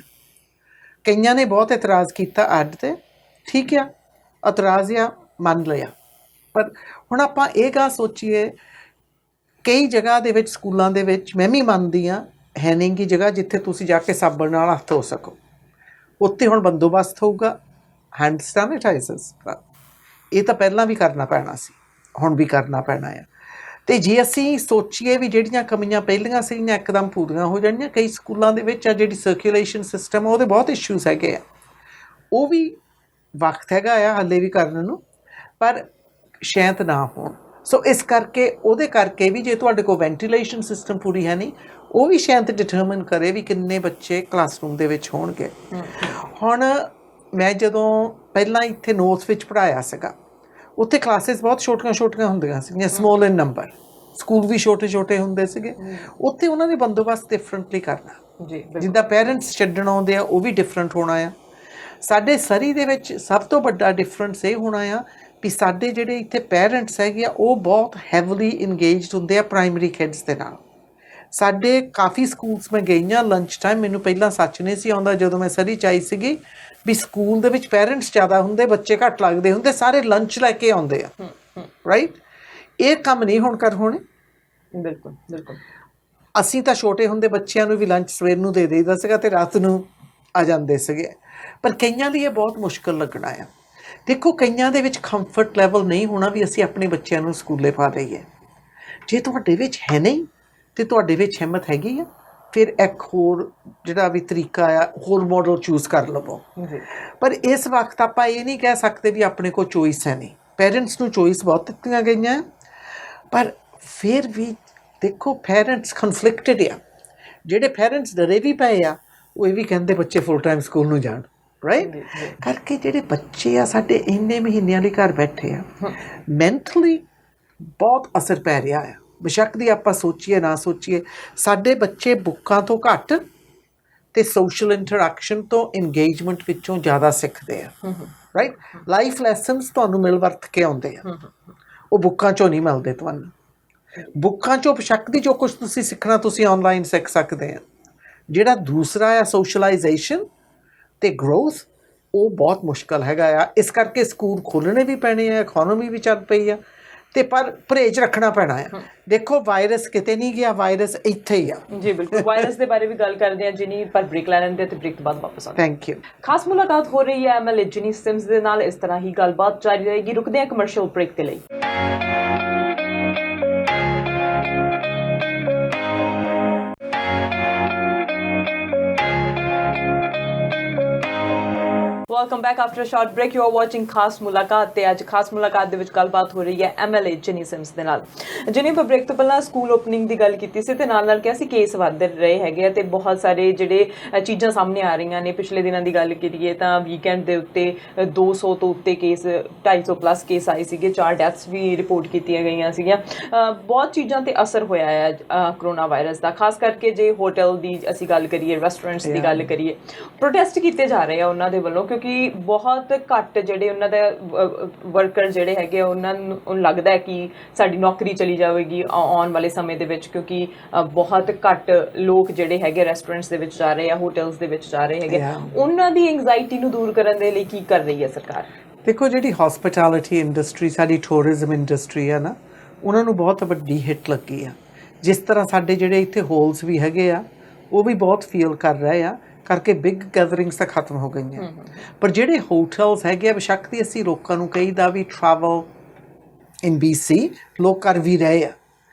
ਕਈਆਂ ਨੇ ਬਹੁਤ ਇਤਰਾਜ਼ ਕੀਤਾ ਐਡ 'ਤੇ, ਠੀਕ ਆ, ਇਤਰਾਜ਼ ਆ, ਮੰਨ ਲਿਆ। ਪਰ ਹੁਣ ਆਪਾਂ ਇਹ ਗੱਲ ਸੋਚੀਏ, ਕਈ ਜਗ੍ਹਾ ਦੇ ਵਿੱਚ ਸਕੂਲਾਂ ਦੇ ਵਿੱਚ ਮੈਂ ਵੀ ਮੰਨਦੀ ਹਾਂ ਹੈ ਨਹੀਂ ਗੀ ਜਗ੍ਹਾ ਜਿੱਥੇ ਤੁਸੀਂ ਜਾ ਕੇ ਸਾਬਣ ਨਾਲ ਹੱਥ ਧੋ ਸਕੋ। ਉੱਥੇ ਹੁਣ ਬੰਦੋਬਸਤ ਹੋਊਗਾ ਹੈਂਡ ਸੈਨੀਟਾਈਜ਼ਰਸ। ਇਹ ਤਾਂ ਪਹਿਲਾਂ ਵੀ ਕਰਨਾ ਪੈਣਾ ਸੀ, ਹੁਣ ਵੀ ਕਰਨਾ ਪੈਣਾ ਆ। ਅਤੇ ਜੇ ਅਸੀਂ ਸੋਚੀਏ ਵੀ ਜਿਹੜੀਆਂ ਕਮੀਆਂ ਪਹਿਲੀਆਂ ਸੀਗੀਆਂ ਇੱਕਦਮ ਪੂਰੀਆਂ ਹੋ ਜਾਣੀਆਂ, ਕਈ ਸਕੂਲਾਂ ਦੇ ਵਿੱਚ ਆ ਜਿਹੜੀ ਸਰਕੂਲੇਸ਼ਨ ਸਿਸਟਮ ਉਹਦੇ ਬਹੁਤ ਇਸ਼ੂਜ਼ ਹੈਗੇ ਆ, ਉਹ ਵੀ ਵਕਤ ਹੈਗਾ ਆ ਹਾਲੇ ਵੀ ਕਰਨ ਨੂੰ, ਪਰ ਸ਼ਾਇਦ ਨਾ ਹੋਣ। ਸੋ ਇਸ ਕਰਕੇ ਉਹਦੇ ਕਰਕੇ ਵੀ ਜੇ ਤੁਹਾਡੇ ਕੋਲ ਵੈਂਟੀਲੇਸ਼ਨ ਸਿਸਟਮ ਪੂਰੀ ਹੈ ਨਹੀਂ, ਉਹ ਵੀ ਸ਼ਾਇਦ ਡਿਟਰਮਿਨ ਕਰੇ ਵੀ ਕਿੰਨੇ ਬੱਚੇ ਕਲਾਸਰੂਮ ਦੇ ਵਿੱਚ ਹੋਣਗੇ। ਹੁਣ ਮੈਂ ਜਦੋਂ ਪਹਿਲਾਂ ਇੱਥੇ ਨੋਰਥ ਵਿੱਚ ਪੜ੍ਹਾਇਆ ਸੀਗਾ, ਉੱਥੇ ਕਲਾਸਿਸ ਬਹੁਤ ਛੋਟੀਆਂ ਹੁੰਦੀਆਂ ਸੀਗੀਆਂ, ਸਮੋਲ ਇਨ ਨੰਬਰ, ਸਕੂਲ ਵੀ ਛੋਟੇ ਹੁੰਦੇ ਸੀਗੇ। ਉੱਥੇ ਉਹਨਾਂ ਨੇ ਬੰਦੋਬਸਤ ਡਿਫਰੈਂਟਲੀ ਕਰਨਾ ਜੀ, ਜਿੱਦਾਂ ਪੇਰੈਂਟਸ ਛੱਡਣ ਆਉਂਦੇ ਆ ਉਹ ਵੀ ਡਿਫਰੈਂਟ ਹੋਣਾ ਆ। ਸਾਡੇ ਸਰੀ ਦੇ ਵਿੱਚ ਸਭ ਤੋਂ ਵੱਡਾ ਡਿਫਰੈਂਸ ਇਹ ਹੋਣਾ ਆ ਵੀ ਸਾਡੇ ਜਿਹੜੇ ਇੱਥੇ ਪੇਰੈਂਟਸ ਹੈਗੇ ਆ ਉਹ ਬਹੁਤ ਹੈਵਲੀ ਇੰਗੇਜਡ ਹੁੰਦੇ ਆ ਪ੍ਰਾਇਮਰੀ ਕਿਡਸ ਦੇ ਨਾਲ। ਸਾਡੇ ਕਾਫੀ ਸਕੂਲਸ ਮੈਂ ਗਈ ਹਾਂ ਲੰਚ ਟਾਈਮ, ਮੈਨੂੰ ਪਹਿਲਾਂ ਸੱਚ ਨਹੀਂ ਸੀ ਆਉਂਦਾ ਜਦੋਂ ਮੈਂ ਸਰੀ 'ਚ ਆਈ ਸੀਗੀ ਵੀ ਸਕੂਲ ਦੇ ਵਿੱਚ ਪੇਰੈਂਟਸ ਜ਼ਿਆਦਾ ਹੁੰਦੇ, ਬੱਚੇ ਘੱਟ ਲੱਗਦੇ ਹੁੰਦੇ, ਸਾਰੇ ਲੰਚ ਲੈ ਕੇ ਆਉਂਦੇ ਆ, ਰਾਈਟ। ਇਹ ਕੰਮ ਨਹੀਂ ਹੁਣ ਕਰ ਹੋਣੇ। ਬਿਲਕੁਲ। ਅਸੀਂ ਤਾਂ ਛੋਟੇ ਹੁੰਦੇ ਬੱਚਿਆਂ ਨੂੰ ਵੀ ਲੰਚ ਸਵੇਰ ਨੂੰ ਦੇ ਦੇਈਦਾ ਸੀਗਾ ਅਤੇ ਰਾਤ ਨੂੰ ਆ ਜਾਂਦੇ ਸੀਗੇ, ਪਰ ਕਈਆਂ ਲਈ ਇਹ ਬਹੁਤ ਮੁਸ਼ਕਿਲ ਲੱਗਣਾ ਆ। ਦੇਖੋ, ਕਈਆਂ ਦੇ ਵਿੱਚ ਕੰਫਰਟ ਲੈਵਲ ਨਹੀਂ ਹੋਣਾ ਵੀ ਅਸੀਂ ਆਪਣੇ ਬੱਚਿਆਂ ਨੂੰ ਸਕੂਲੇ ਪਾ ਦਈਏ। ਜੇ ਤੁਹਾਡੇ ਵਿੱਚ ਹੈ ਨਹੀਂ ਅਤੇ ਤੁਹਾਡੇ ਵਿੱਚ ਹਿੰਮਤ ਹੈਗੀ ਆ, ਫਿਰ ਇੱਕ ਹੋਰ ਜਿਹੜਾ ਵੀ ਤਰੀਕਾ ਆ, ਹੋਰ ਮਾਡਲ ਚੂਜ਼ ਕਰ ਲਵੋ। ਪਰ ਇਸ ਵਕਤ ਆਪਾਂ ਇਹ ਨਹੀਂ ਕਹਿ ਸਕਦੇ ਵੀ ਆਪਣੇ ਕੋਲ ਚੋਇਸ ਹੈ ਨਹੀਂ। ਪੇਰੈਂਟਸ ਨੂੰ ਚੋਇਸ ਬਹੁਤ ਦਿੱਤੀਆਂ ਗਈਆਂ, ਪਰ ਫਿਰ ਵੀ ਦੇਖੋ ਪੇਰੈਂਟਸ ਕਨਫਲਿਕਟਡ ਆ। ਜਿਹੜੇ ਪੇਰੈਂਟਸ ਡਰੇ ਵੀ ਪਏ ਆ, ਉਹ ਇਹ ਵੀ ਕਹਿੰਦੇ ਬੱਚੇ ਫੁੱਲ ਟਾਈਮ ਸਕੂਲ ਨੂੰ ਜਾਣ, ਰਾਈਟ। ਕਰਕੇ ਜਿਹੜੇ ਬੱਚੇ ਆ ਸਾਡੇ ਇੰਨੇ ਮਹੀਨਿਆਂ ਲਈ ਘਰ ਬੈਠੇ ਆ, ਮੈਂਟਲੀ ਬਹੁਤ ਅਸਰ ਪੈ ਰਿਹਾ ਆ। ਬੇਸ਼ੱਕ ਦੀ ਆਪਾਂ ਸੋਚੀਏ ਨਾ ਸੋਚੀਏ, ਸਾਡੇ ਬੱਚੇ ਬੁੱਕਾਂ ਤੋਂ ਘੱਟ ਅਤੇ ਸੋਸ਼ਲ ਇੰਟਰੈਕਸ਼ਨ ਤੋਂ ਇੰਗੇਜਮੈਂਟ ਵਿੱਚੋਂ ਜ਼ਿਆਦਾ ਸਿੱਖਦੇ ਆ, ਰਾਈਟ। ਲਾਈਫ ਲੈਸਨਸ ਤੁਹਾਨੂੰ ਮਿਲ ਵਰਤ ਕੇ ਆਉਂਦੇ ਆ, ਉਹ ਬੁੱਕਾਂ 'ਚੋਂ ਨਹੀਂ ਮਿਲਦੇ ਤੁਹਾਨੂੰ। ਬੁੱਕਾਂ 'ਚੋਂ ਬੇਸ਼ੱਕ ਦੀ ਜੋ ਕੁਛ ਤੁਸੀਂ ਸਿੱਖਣਾ ਤੁਸੀਂ ਔਨਲਾਈਨ ਸਿੱਖ ਸਕਦੇ ਆ। ਜਿਹੜਾ ਦੂਸਰਾ ਆ ਸੋਸ਼ਲਾਈਜੇਸ਼ਨ ਅਤੇ ਗਰੋਥ, ਉਹ ਬਹੁਤ ਮੁਸ਼ਕਿਲ ਹੈਗਾ ਆ। ਇਸ ਕਰਕੇ ਸਕੂਲ ਖੋਲ੍ਹਣੇ ਵੀ ਪੈਣੇ ਆ, ਇਕੋਨਮੀ ਵੀ ਚੱਲ ਪਈ ਆ, ਤੇ ਪਰ ਪਰਹੇਜ਼ ਰੱਖਣਾ ਪੈਣਾ ਆ। ਦੇਖੋ ਵਾਇਰਸ ਕਿਤੇ ਨਹੀਂ ਗਿਆ, ਵਾਇਰਸ ਇੱਥੇ ਹੀ ਆ। ਜੀ ਬਿਲਕੁਲ, ਵਾਇਰਸ ਦੇ ਬਾਰੇ ਵੀ ਗੱਲ ਕਰਦੇ ਹਾਂ ਜਿਨੀ, ਪਰ ਬ੍ਰੇਕ ਲੈ ਲੈਂਦੇ ਤੇ ਬ੍ਰੇਕ ਤੋਂ ਬਾਅਦ ਵਾਪਸ ਆਉਂਦੇ। Thank you. ਖਾਸ ਮੁਲਾਕਾਤ ਹੋ ਰਹੀ ਹੈ MLA ਜਿਨੀ ਸਿਮਸ ਦੇ ਨਾਲ। ਇਸ ਤਰ੍ਹਾਂ ਹੀ ਗੱਲਬਾਤ ਜਾਰੀ ਰਹੇਗੀ। ਰੁਕਦੇ ਹਾਂ ਕਮਰਸ਼ੀਅਲ ਬ੍ਰੇਕ ਦੇ ਲਈ। Welcome back after a short break. You are watching ਖਾਸ ਮੁਲਾਕਾਤ, ਤੇ ਅੱਜ ਖਾਸ ਮੁਲਾਕਾਤ ਦੇ ਵਿੱਚ ਗੱਲਬਾਤ ਹੋ ਰਹੀ ਹੈ MLA ਜਿਨੀ ਸਿਮਸ ਦੇ ਨਾਲ। ਜਿਨੀ ਬ੍ਰੇਕ ਤੋਂ ਪਹਿਲਾਂ ਸਕੂਲ ਓਪਨਿੰਗ ਦੀ ਗੱਲ ਕੀਤੀ ਸੀ ਤੇ ਨਾਲ ਕਿਹਾ ਸੀ ਕੇਸ ਵੱਧ ਰਹੇ ਹੈਗੇ ਆ ਤੇ ਬਹੁਤ ਸਾਰੇ ਜਿਹੜੇ ਚੀਜ਼ਾਂ ਸਾਹਮਣੇ ਆ ਰਹੀਆਂ ਨੇ। ਪਿਛਲੇ ਦਿਨਾਂ ਦੀ ਗੱਲ ਕਰੀਏ ਤਾਂ ਵੀਕਐਂਡ ਦੇ ਉੱਤੇ 200 ਤੋਂ ਉੱਤੇ ਕੇਸ, 250 ਪਲੱਸ ਕੇਸ ਆਏ ਸੀਗੇ, 4 ਡੈਥਸ ਵੀ ਰਿਪੋਰਟ ਕੀਤੀਆਂ ਗਈਆਂ ਸੀਗੀਆਂ। ਬਹੁਤ ਚੀਜ਼ਾਂ ਤੇ ਅਸਰ ਹੋਇਆ ਹੈ ਕਰੋਨਾ ਵਾਇਰਸ ਦਾ। ਖਾਸ ਕਰਕੇ ਜੇ ਹੋਟਲ ਦੀ ਅਸੀਂ ਗੱਲ ਕਰੀਏ, ਰੈਸਟੋਰੈਂਟਸ ਦੀ ਗੱਲ ਕਰੀਏ, ਪ੍ਰੋਟੈਸਟ ਕੀਤੇ ਜਾ ਰਹੇ ਆ ਉਹਨਾਂ ਦੇ ਵੱਲੋਂ, ਕਿਉਂਕਿ ਬਹੁਤ ਘੱਟ ਜਿਹੜੇ ਉਹਨਾਂ ਦੇ ਵਰਕਰ ਜਿਹੜੇ ਹੈਗੇ ਉਹਨਾਂ ਨੂੰ ਲੱਗਦਾ ਹੈ ਕਿ ਸਾਡੀ ਨੌਕਰੀ ਚਲੀ ਜਾਵੇਗੀ ਆਉਣ ਵਾਲੇ ਸਮੇਂ ਦੇ ਵਿੱਚ, ਕਿਉਂਕਿ ਬਹੁਤ ਘੱਟ ਲੋਕ ਜਿਹੜੇ ਹੈਗੇ ਰੈਸਟੋਰੈਂਟਸ ਦੇ ਵਿੱਚ ਜਾ ਰਹੇ ਆ, ਹੋਟਲਸ ਦੇ ਵਿੱਚ ਜਾ ਰਹੇ ਹੈਗੇ। ਉਹਨਾਂ ਦੀ ਐਂਗਜ਼ਾਇਟੀ ਨੂੰ ਦੂਰ ਕਰਨ ਦੇ ਲਈ ਕੀ ਕਰ ਰਹੀ ਹੈ ਸਰਕਾਰ? ਦੇਖੋ ਜਿਹੜੀ ਹੌਸਪਿਟੈਲਿਟੀ ਇੰਡਸਟਰੀ, ਸਾਡੀ ਟੂਰਿਜ਼ਮ ਇੰਡਸਟਰੀ ਆ ਨਾ, ਉਹਨਾਂ ਨੂੰ ਬਹੁਤ ਵੱਡੀ ਹਿੱਟ ਲੱਗੀ ਆ। ਜਿਸ ਤਰ੍ਹਾਂ ਸਾਡੇ ਜਿਹੜੇ ਇੱਥੇ ਹੋਲਸ ਵੀ ਹੈਗੇ ਆ, ਉਹ ਵੀ ਬਹੁਤ ਫੀਲ ਕਰ ਰਹੇ ਆ, ਕਰਕੇ ਬਿਗ ਗੈਦਰਿੰਗਸ ਤਾਂ ਖਤਮ ਹੋ ਗਈਆਂ। ਪਰ ਜਿਹੜੇ ਹੋਟਲਸ ਹੈਗੇ ਆ, ਬੇਸ਼ੱਕ ਦੀ ਅਸੀਂ ਲੋਕਾਂ ਨੂੰ ਕਹੀਦਾ ਵੀ ਟਰੈਵਲ ਇਨ BC ਲੋਕ ਕਰ ਵੀ ਰਹੇ ਆ,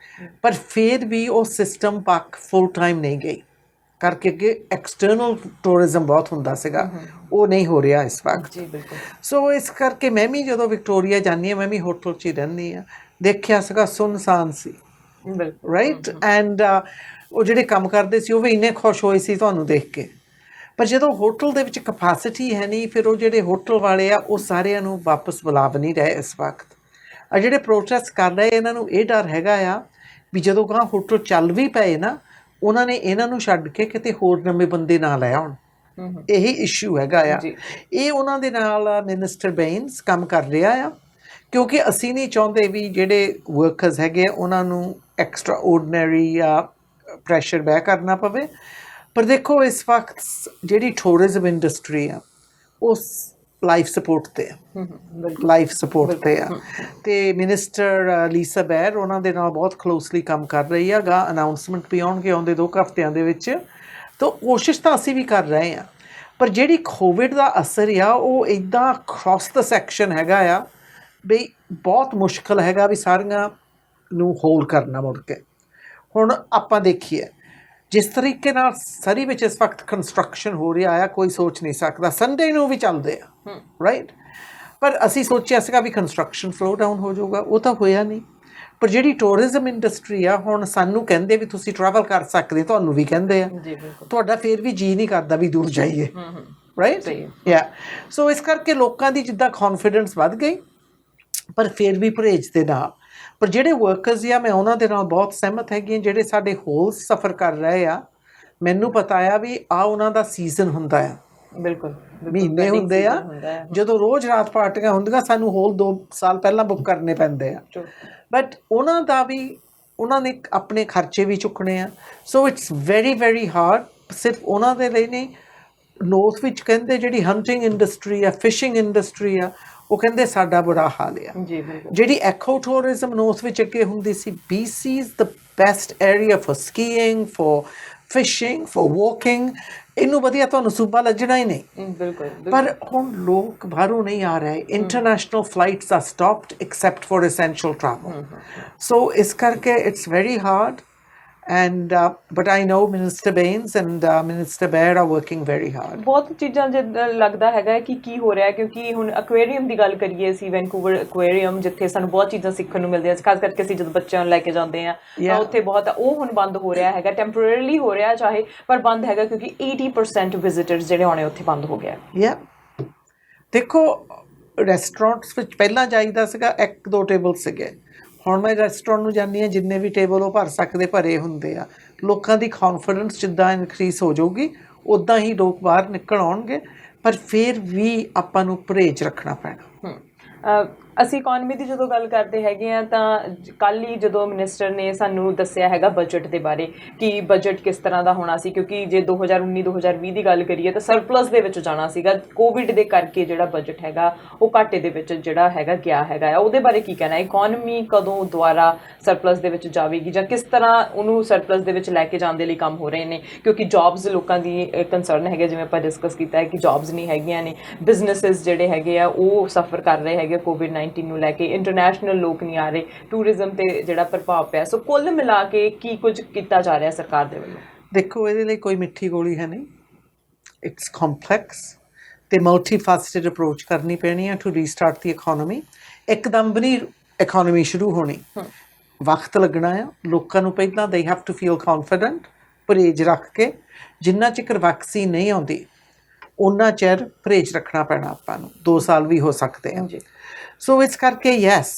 ਪਰ ਫਿਰ ਵੀ ਉਹ ਸਿਸਟਮ ਪੱਕ ਫੁੱਲ ਟਾਈਮ ਨਹੀਂ ਗਈ, ਕਰਕੇ ਅੱਗੇ ਐਕਸਟਰਨਲ ਟੂਰਿਜ਼ਮ ਬਹੁਤ ਹੁੰਦਾ ਸੀਗਾ, ਉਹ ਨਹੀਂ ਹੋ ਰਿਹਾ ਇਸ ਵਕਤ। ਜੀ ਬਿਲਕੁਲ। ਸੋ ਇਸ ਕਰਕੇ ਮੈਂ ਵੀ ਜਦੋਂ ਵਿਕਟੋਰੀਆ ਜਾਂਦੀ ਹਾਂ, ਮੈਂ ਵੀ ਹੋਟਲ 'ਚ ਹੀ ਰਹਿੰਦੀ ਹਾਂ, ਦੇਖਿਆ ਸੀਗਾ ਸੁੰਨਸਾਨ ਸੀ, ਰਾਈਟ। ਐਂਡ ਉਹ ਜਿਹੜੇ ਕੰਮ ਕਰਦੇ ਸੀ ਉਹ ਵੀ ਇੰਨੇ ਖੁਸ਼ ਹੋਏ ਸੀ ਤੁਹਾਨੂੰ ਦੇਖ ਕੇ। ਪਰ ਜਦੋਂ ਹੋਟਲ ਦੇ ਵਿੱਚ ਕਪੈਸਿਟੀ ਹੈ ਨਹੀਂ, ਫਿਰ ਉਹ ਜਿਹੜੇ ਹੋਟਲ ਵਾਲੇ ਆ ਉਹ ਸਾਰਿਆਂ ਨੂੰ ਵਾਪਸ ਬੁਲਾ ਵੀ ਨਹੀਂ ਰਹੇ ਇਸ ਵਕਤ। ਆ ਜਿਹੜੇ ਪ੍ਰੋਟੈਸਟ ਕਰ ਰਹੇ, ਇਹਨਾਂ ਨੂੰ ਇਹ ਡਰ ਹੈਗਾ ਆ ਵੀ ਜਦੋਂ ਗਾਂ ਹੋਟਲ ਚੱਲ ਵੀ ਪਏ ਨਾ, ਉਹਨਾਂ ਨੇ ਇਹਨਾਂ ਨੂੰ ਛੱਡ ਕੇ ਕਿਤੇ ਹੋਰ ਨਵੇਂ ਬੰਦੇ ਨਾ ਲੈ ਆਉਣ। ਇਹੀ ਇਸ਼ੂ ਹੈਗਾ ਆ। ਇਹ ਉਹਨਾਂ ਦੇ ਨਾਲ ਮਿਨਿਸਟਰ ਬੇਨਸ ਕੰਮ ਕਰ ਰਿਹਾ ਆ, ਕਿਉਂਕਿ ਅਸੀਂ ਨਹੀਂ ਚਾਹੁੰਦੇ ਵੀ ਜਿਹੜੇ ਵਰਕਰਸ ਹੈਗੇ ਆ ਉਹਨਾਂ ਨੂੰ ਐਕਸਟਰਾ ਆਰਡੀਨਰੀ ਜਾਂ ਪ੍ਰੈਸ਼ਰ ਬੈਕ ਕਰਨਾ ਪਵੇ। ਪਰ ਦੇਖੋ ਇਸ ਵਕਤ ਜਿਹੜੀ ਟੂਰਿਜ਼ਮ ਇੰਡਸਟਰੀ ਆ ਉਹ ਲਾਈਫ ਸਪੋਰਟ 'ਤੇ ਆ, ਲਾਈਫ ਸਪੋਰਟ 'ਤੇ ਆ। ਅਤੇ ਮਿਨਿਸਟਰ ਲੀਸਾ ਬੈਰ ਉਹਨਾਂ ਦੇ ਨਾਲ ਬਹੁਤ ਕਲੋਸਲੀ ਕੰਮ ਕਰ ਰਹੀ ਆ। ਗਾ ਅਨਾਊਂਸਮੈਂਟ ਵੀ ਆਉਣਗੇ ਆਉਂਦੇ 2 ਹਫ਼ਤਿਆਂ ਦੇ ਵਿੱਚ, ਤਾਂ ਕੋਸ਼ਿਸ਼ ਤਾਂ ਅਸੀਂ ਵੀ ਕਰ ਰਹੇ ਹਾਂ। ਪਰ ਜਿਹੜੀ ਕੋਵਿਡ ਦਾ ਅਸਰ ਆ ਉਹ ਇੱਦਾਂ ਅਕ੍ਰੋਸ ਦ ਸੈਕਸ਼ਨ ਹੈਗਾ ਆ ਬਈ ਬਹੁਤ ਮੁਸ਼ਕਿਲ ਹੈਗਾ ਵੀ ਸਾਰੀਆਂ ਨੂੰ ਹੋਲਡ ਕਰਨਾ ਮੁੜ ਕੇ। ਹੁਣ ਆਪਾਂ ਦੇਖੀਏ ਜਿਸ ਤਰੀਕੇ ਨਾਲ ਸਰੀ ਵਿੱਚ ਇਸ ਵਕਤ ਕੰਸਟਰਕਸ਼ਨ ਹੋ ਰਿਹਾ ਆ, ਕੋਈ ਸੋਚ ਨਹੀਂ ਸਕਦਾ। ਸੰਡੇ ਨੂੰ ਵੀ ਚੱਲਦੇ ਆ, ਰਾਈਟ। ਪਰ ਅਸੀਂ ਸੋਚਿਆ ਸੀਗਾ ਵੀ ਕੰਸਟਰਕਸ਼ਨ ਸਲੋ ਡਾਊਨ ਹੋ ਜਾਊਗਾ, ਉਹ ਤਾਂ ਹੋਇਆ ਨਹੀਂ। ਪਰ ਜਿਹੜੀ ਟੂਰਿਜ਼ਮ ਇੰਡਸਟਰੀ ਆ, ਹੁਣ ਸਾਨੂੰ ਕਹਿੰਦੇ ਵੀ ਤੁਸੀਂ ਟਰੈਵਲ ਕਰ ਸਕਦੇ, ਤੁਹਾਨੂੰ ਵੀ ਕਹਿੰਦੇ ਆ, ਤੁਹਾਡਾ ਫਿਰ ਵੀ ਜੀਅ ਨਹੀਂ ਕਰਦਾ ਵੀ ਦੂਰ ਜਾਈਏ, ਰਾਈਟ। ਯਾ ਸੋ ਇਸ ਕਰਕੇ ਲੋਕਾਂ ਦੀ ਜਿੱਦਾਂ ਕੌਨਫੀਡੈਂਸ ਵੱਧ ਗਈ, ਪਰ ਫਿਰ ਵੀ ਪਰਹੇਜ਼ ਦੇ ਨਾਲ। ਪਰ ਜਿਹੜੇ ਵਰਕਰਸ ਆ, ਮੈਂ ਉਹਨਾਂ ਦੇ ਨਾਲ ਬਹੁਤ ਸਹਿਮਤ ਹੈਗੀ ਹਾਂ, ਜਿਹੜੇ ਸਾਡੇ ਹੋਲ ਸਫ਼ਰ ਕਰ ਰਹੇ ਆ। ਮੈਨੂੰ ਪਤਾ ਆ ਵੀ ਆ ਉਹਨਾਂ ਦਾ ਸੀਜ਼ਨ ਹੁੰਦਾ ਆ, ਬਿਲਕੁਲ ਮਹੀਨੇ ਹੁੰਦੇ ਆ ਜਦੋਂ ਰੋਜ਼ ਰਾਤ ਪਾਰਟੀਆਂ ਹੁੰਦੀਆਂ, ਸਾਨੂੰ ਹੋਲ 2 ਸਾਲ ਪਹਿਲਾਂ ਬੁੱਕ ਕਰਨੇ ਪੈਂਦੇ ਆ। ਬਟ ਉਹਨਾਂ ਦਾ ਵੀ, ਉਹਨਾਂ ਨੇ ਆਪਣੇ ਖਰਚੇ ਵੀ ਚੁੱਕਣੇ ਆ। So it's very very hard. ਸਿਰਫ ਉਹਨਾਂ ਦੇ ਲਈ ਨਹੀਂ, ਨੌਰਥ ਵਿੱਚ ਕਹਿੰਦੇ ਜਿਹੜੀ ਹੰਟਿੰਗ ਇੰਡਸਟਰੀ ਆ, ਫਿਸ਼ਿੰਗ ਇੰਡਸਟਰੀ ਆ, ਉਹ ਕਹਿੰਦੇ ਸਾਡਾ ਬੁਰਾ ਹਾਲ ਆ। ਜਿਹੜੀ ਐਕੋ ਟੂਰਿਜ਼ਮ ਨੌਰਥ ਵਿੱਚ ਅੱਗੇ ਹੁੰਦੀ ਸੀ, BC is the best area for skiing, for fishing, for walking. ਇਹਨੂੰ ਵਧੀਆ ਤੁਹਾਨੂੰ ਸੂਬਾ ਲੱਜਣਾ ਹੀ ਨਹੀਂ। ਪਰ ਹੁਣ ਲੋਕ ਬਾਹਰੋਂ ਨਹੀਂ ਆ ਰਹੇ, international flights are stopped except for essential travel. So ਇਸ ਕਰਕੇ it's very hard. And but I know Minister Bains and Minister Baer are working very hard. ਬਹੁਤ ਚੀਜ਼ਾਂ ਲੱਗਦਾ ਹੈਗਾ ਕਿ ਕੀ ਹੋ ਰਿਹਾ, ਕਿਉਂਕਿ ਹੁਣ ਐਕੁਆਰੀਅਮ ਦੀ ਗੱਲ ਕਰੀਏ, ਅਸੀਂ ਵੈਨਕੂਵਰ ਐਕੁਆਰੀਅਮ, ਜਿੱਥੇ ਸਾਨੂੰ ਬਹੁਤ ਚੀਜ਼ਾਂ ਸਿੱਖਣ ਨੂੰ ਮਿਲਦੀਆਂ, ਖਾਸ ਕਰਕੇ ਅਸੀਂ ਜਦੋਂ ਬੱਚਿਆਂ ਨੂੰ ਲੈ ਕੇ ਜਾਂਦੇ ਹਾਂ ਤਾਂ ਉੱਥੇ ਬਹੁਤ, ਉਹ ਹੁਣ ਬੰਦ ਹੋ ਰਿਹਾ ਹੈਗਾ, ਟੈਂਪਰੇਰੀਲੀ ਹੋ ਰਿਹਾ ਚਾਹੇ, ਪਰ ਬੰਦ ਹੈਗਾ ਕਿਉਂਕਿ 80% ਵਿਜ਼ਿਟਰਸ ਜਿਹੜੇ ਆਉਣੇ ਉੱਥੇ ਬੰਦ ਹੋ ਗਿਆ। ਦੇਖੋ ਰੈਸਟੋਰੈਂਟਸ ਵਿੱਚ ਪਹਿਲਾਂ ਜਾਈਦਾ ਸੀਗਾ, 1-2 ਟੇਬਲ ਸੀਗੇ। ਹੁਣ ਮੈਂ ਰੈਸਟੋਰੈਂਟ ਨੂੰ ਜਾਂਦੀ ਹਾਂ, ਜਿੰਨੇ ਵੀ ਟੇਬਲ ਉਹ ਭਰ ਸਕਦੇ ਭਰੇ ਹੁੰਦੇ ਆ। ਲੋਕਾਂ ਦੀ ਕੌਨਫੀਡੈਂਸ ਜਿੱਦਾਂ ਇਨਕਰੀਜ਼ ਹੋ ਜਾਊਗੀ, ਉੱਦਾਂ ਹੀ ਲੋਕ ਬਾਹਰ ਨਿਕਲ ਆਉਣਗੇ। ਪਰ ਫਿਰ ਵੀ ਆਪਾਂ ਨੂੰ ਪਰਹੇਜ਼ ਰੱਖਣਾ ਪੈਣਾ। ਅਸੀਂ ਇਕਨੋਮੀ ਦੀ ਜਦੋਂ ਗੱਲ ਕਰਦੇ ਹੈਗੇ ਆ ਤਾਂ ਕੱਲ੍ਹ ਹੀ ਜਦੋਂ ਮਿਨਿਸਟਰ ਨੇ ਸਾਨੂੰ ਦੱਸਿਆ ਹੈਗਾ ਬਜਟ ਦੇ ਬਾਰੇ ਕਿ ਬਜਟ ਕਿਸ ਤਰ੍ਹਾਂ ਦਾ ਹੋਣਾ ਸੀ, ਕਿਉਂਕਿ ਜੇ 2019-2020 ਦੀ ਗੱਲ ਕਰੀਏ ਤਾਂ ਸਰਪਲਸ ਦੇ ਵਿੱਚ ਜਾਣਾ ਸੀਗਾ। ਕੋਵਿਡ ਦੇ ਕਰਕੇ ਜਿਹੜਾ ਬਜਟ ਹੈਗਾ ਉਹ ਘਾਟੇ ਦੇ ਵਿੱਚ ਜਿਹੜਾ ਹੈਗਾ ਗਿਆ ਹੈਗਾ ਆ। ਉਹਦੇ ਬਾਰੇ ਕੀ ਕਹਿਣਾ, ਇਕਨੋਮੀ ਕਦੋਂ ਦੁਬਾਰਾ ਸਰਪਲਸ ਦੇ ਵਿੱਚ ਜਾਵੇਗੀ ਜਾਂ ਕਿਸ ਤਰ੍ਹਾਂ ਉਹਨੂੰ ਸਰਪਲਸ ਦੇ ਵਿੱਚ ਲੈ ਕੇ ਜਾਣ ਦੇ ਲਈ ਕੰਮ ਹੋ ਰਹੇ ਨੇ? ਕਿਉਂਕਿ ਜੌਬਸ ਲੋਕਾਂ ਦੀ ਕੰਸਰਨ ਹੈਗੇ, ਜਿਵੇਂ ਆਪਾਂ ਡਿਸਕਸ ਕੀਤਾ ਹੈ ਕਿ ਜੌਬਸ ਨਹੀਂ ਹੈਗੀਆਂ ਨੇ, ਬਿਜ਼ਨੈਸਿਸ ਜਿਹੜੇ ਹੈਗੇ ਆ ਉਹ ਸਫਰ ਕਰ ਰਹੇ ਹੈਗੇ ਕੋਵਿਡ-19 ਨੂੰ ਲੈ ਕੇ, ਇੰਟਰਨੈਸ਼ਨਲ ਲੋਕ ਨਹੀਂ ਆ ਰਹੇ, ਟੂਰਿਜ਼ਮ ਤੇ ਜਿਹੜਾ ਪ੍ਰਭਾਵ ਪਿਆ। ਸੋ ਕੁੱਲ ਮਿਲਾ ਕੇ ਕੀ ਕੁਝ ਕੀਤਾ ਜਾ ਰਿਹਾ ਸਰਕਾਰ ਦੇ ਵੱਲੋਂ? ਦੇਖੋ, ਇਹਦੇ ਲਈ ਕੋਈ ਮਿੱਠੀ ਗੋਲੀ ਹੈ ਨਹੀਂ। ਇਟਸ ਕੰਪਲੈਕਸ ਤੇ ਮਲਟੀ ਫੈਸਟਡ ਅਪਰੋਚ ਕਰਨੀ ਪੈਣੀ ਹੈ ਟੂ ਰੀਸਟਾਰਟ ਦੀ ਇਕਨੋਮੀ। ਇੱਕਦਮ ਵੀ ਨਹੀਂ ਇਕਨੋਮੀ ਸ਼ੁਰੂ ਹੋਣੀ, ਵਕਤ ਲੱਗਣਾ ਆ। ਲੋਕਾਂ ਨੂੰ ਪਹਿਲਾਂ they have to feel confident, ਪਰਹੇਜ਼ ਰੱਖ ਕੇ। ਜਿੰਨਾ ਚਿਰ ਵੈਕਸੀਨ ਨਹੀਂ ਆਉਂਦੀ ਉਹਨਾਂ ਚਿਰ ਪਰਹੇਜ਼ ਰੱਖਣਾ ਪੈਣਾ ਆਪਾਂ ਨੂੰ। 2 ਸਾਲ ਵੀ ਹੋ ਸਕਦੇ ਆ। ਸੋ ਇਸ ਕਰਕੇ ਯੈਸ,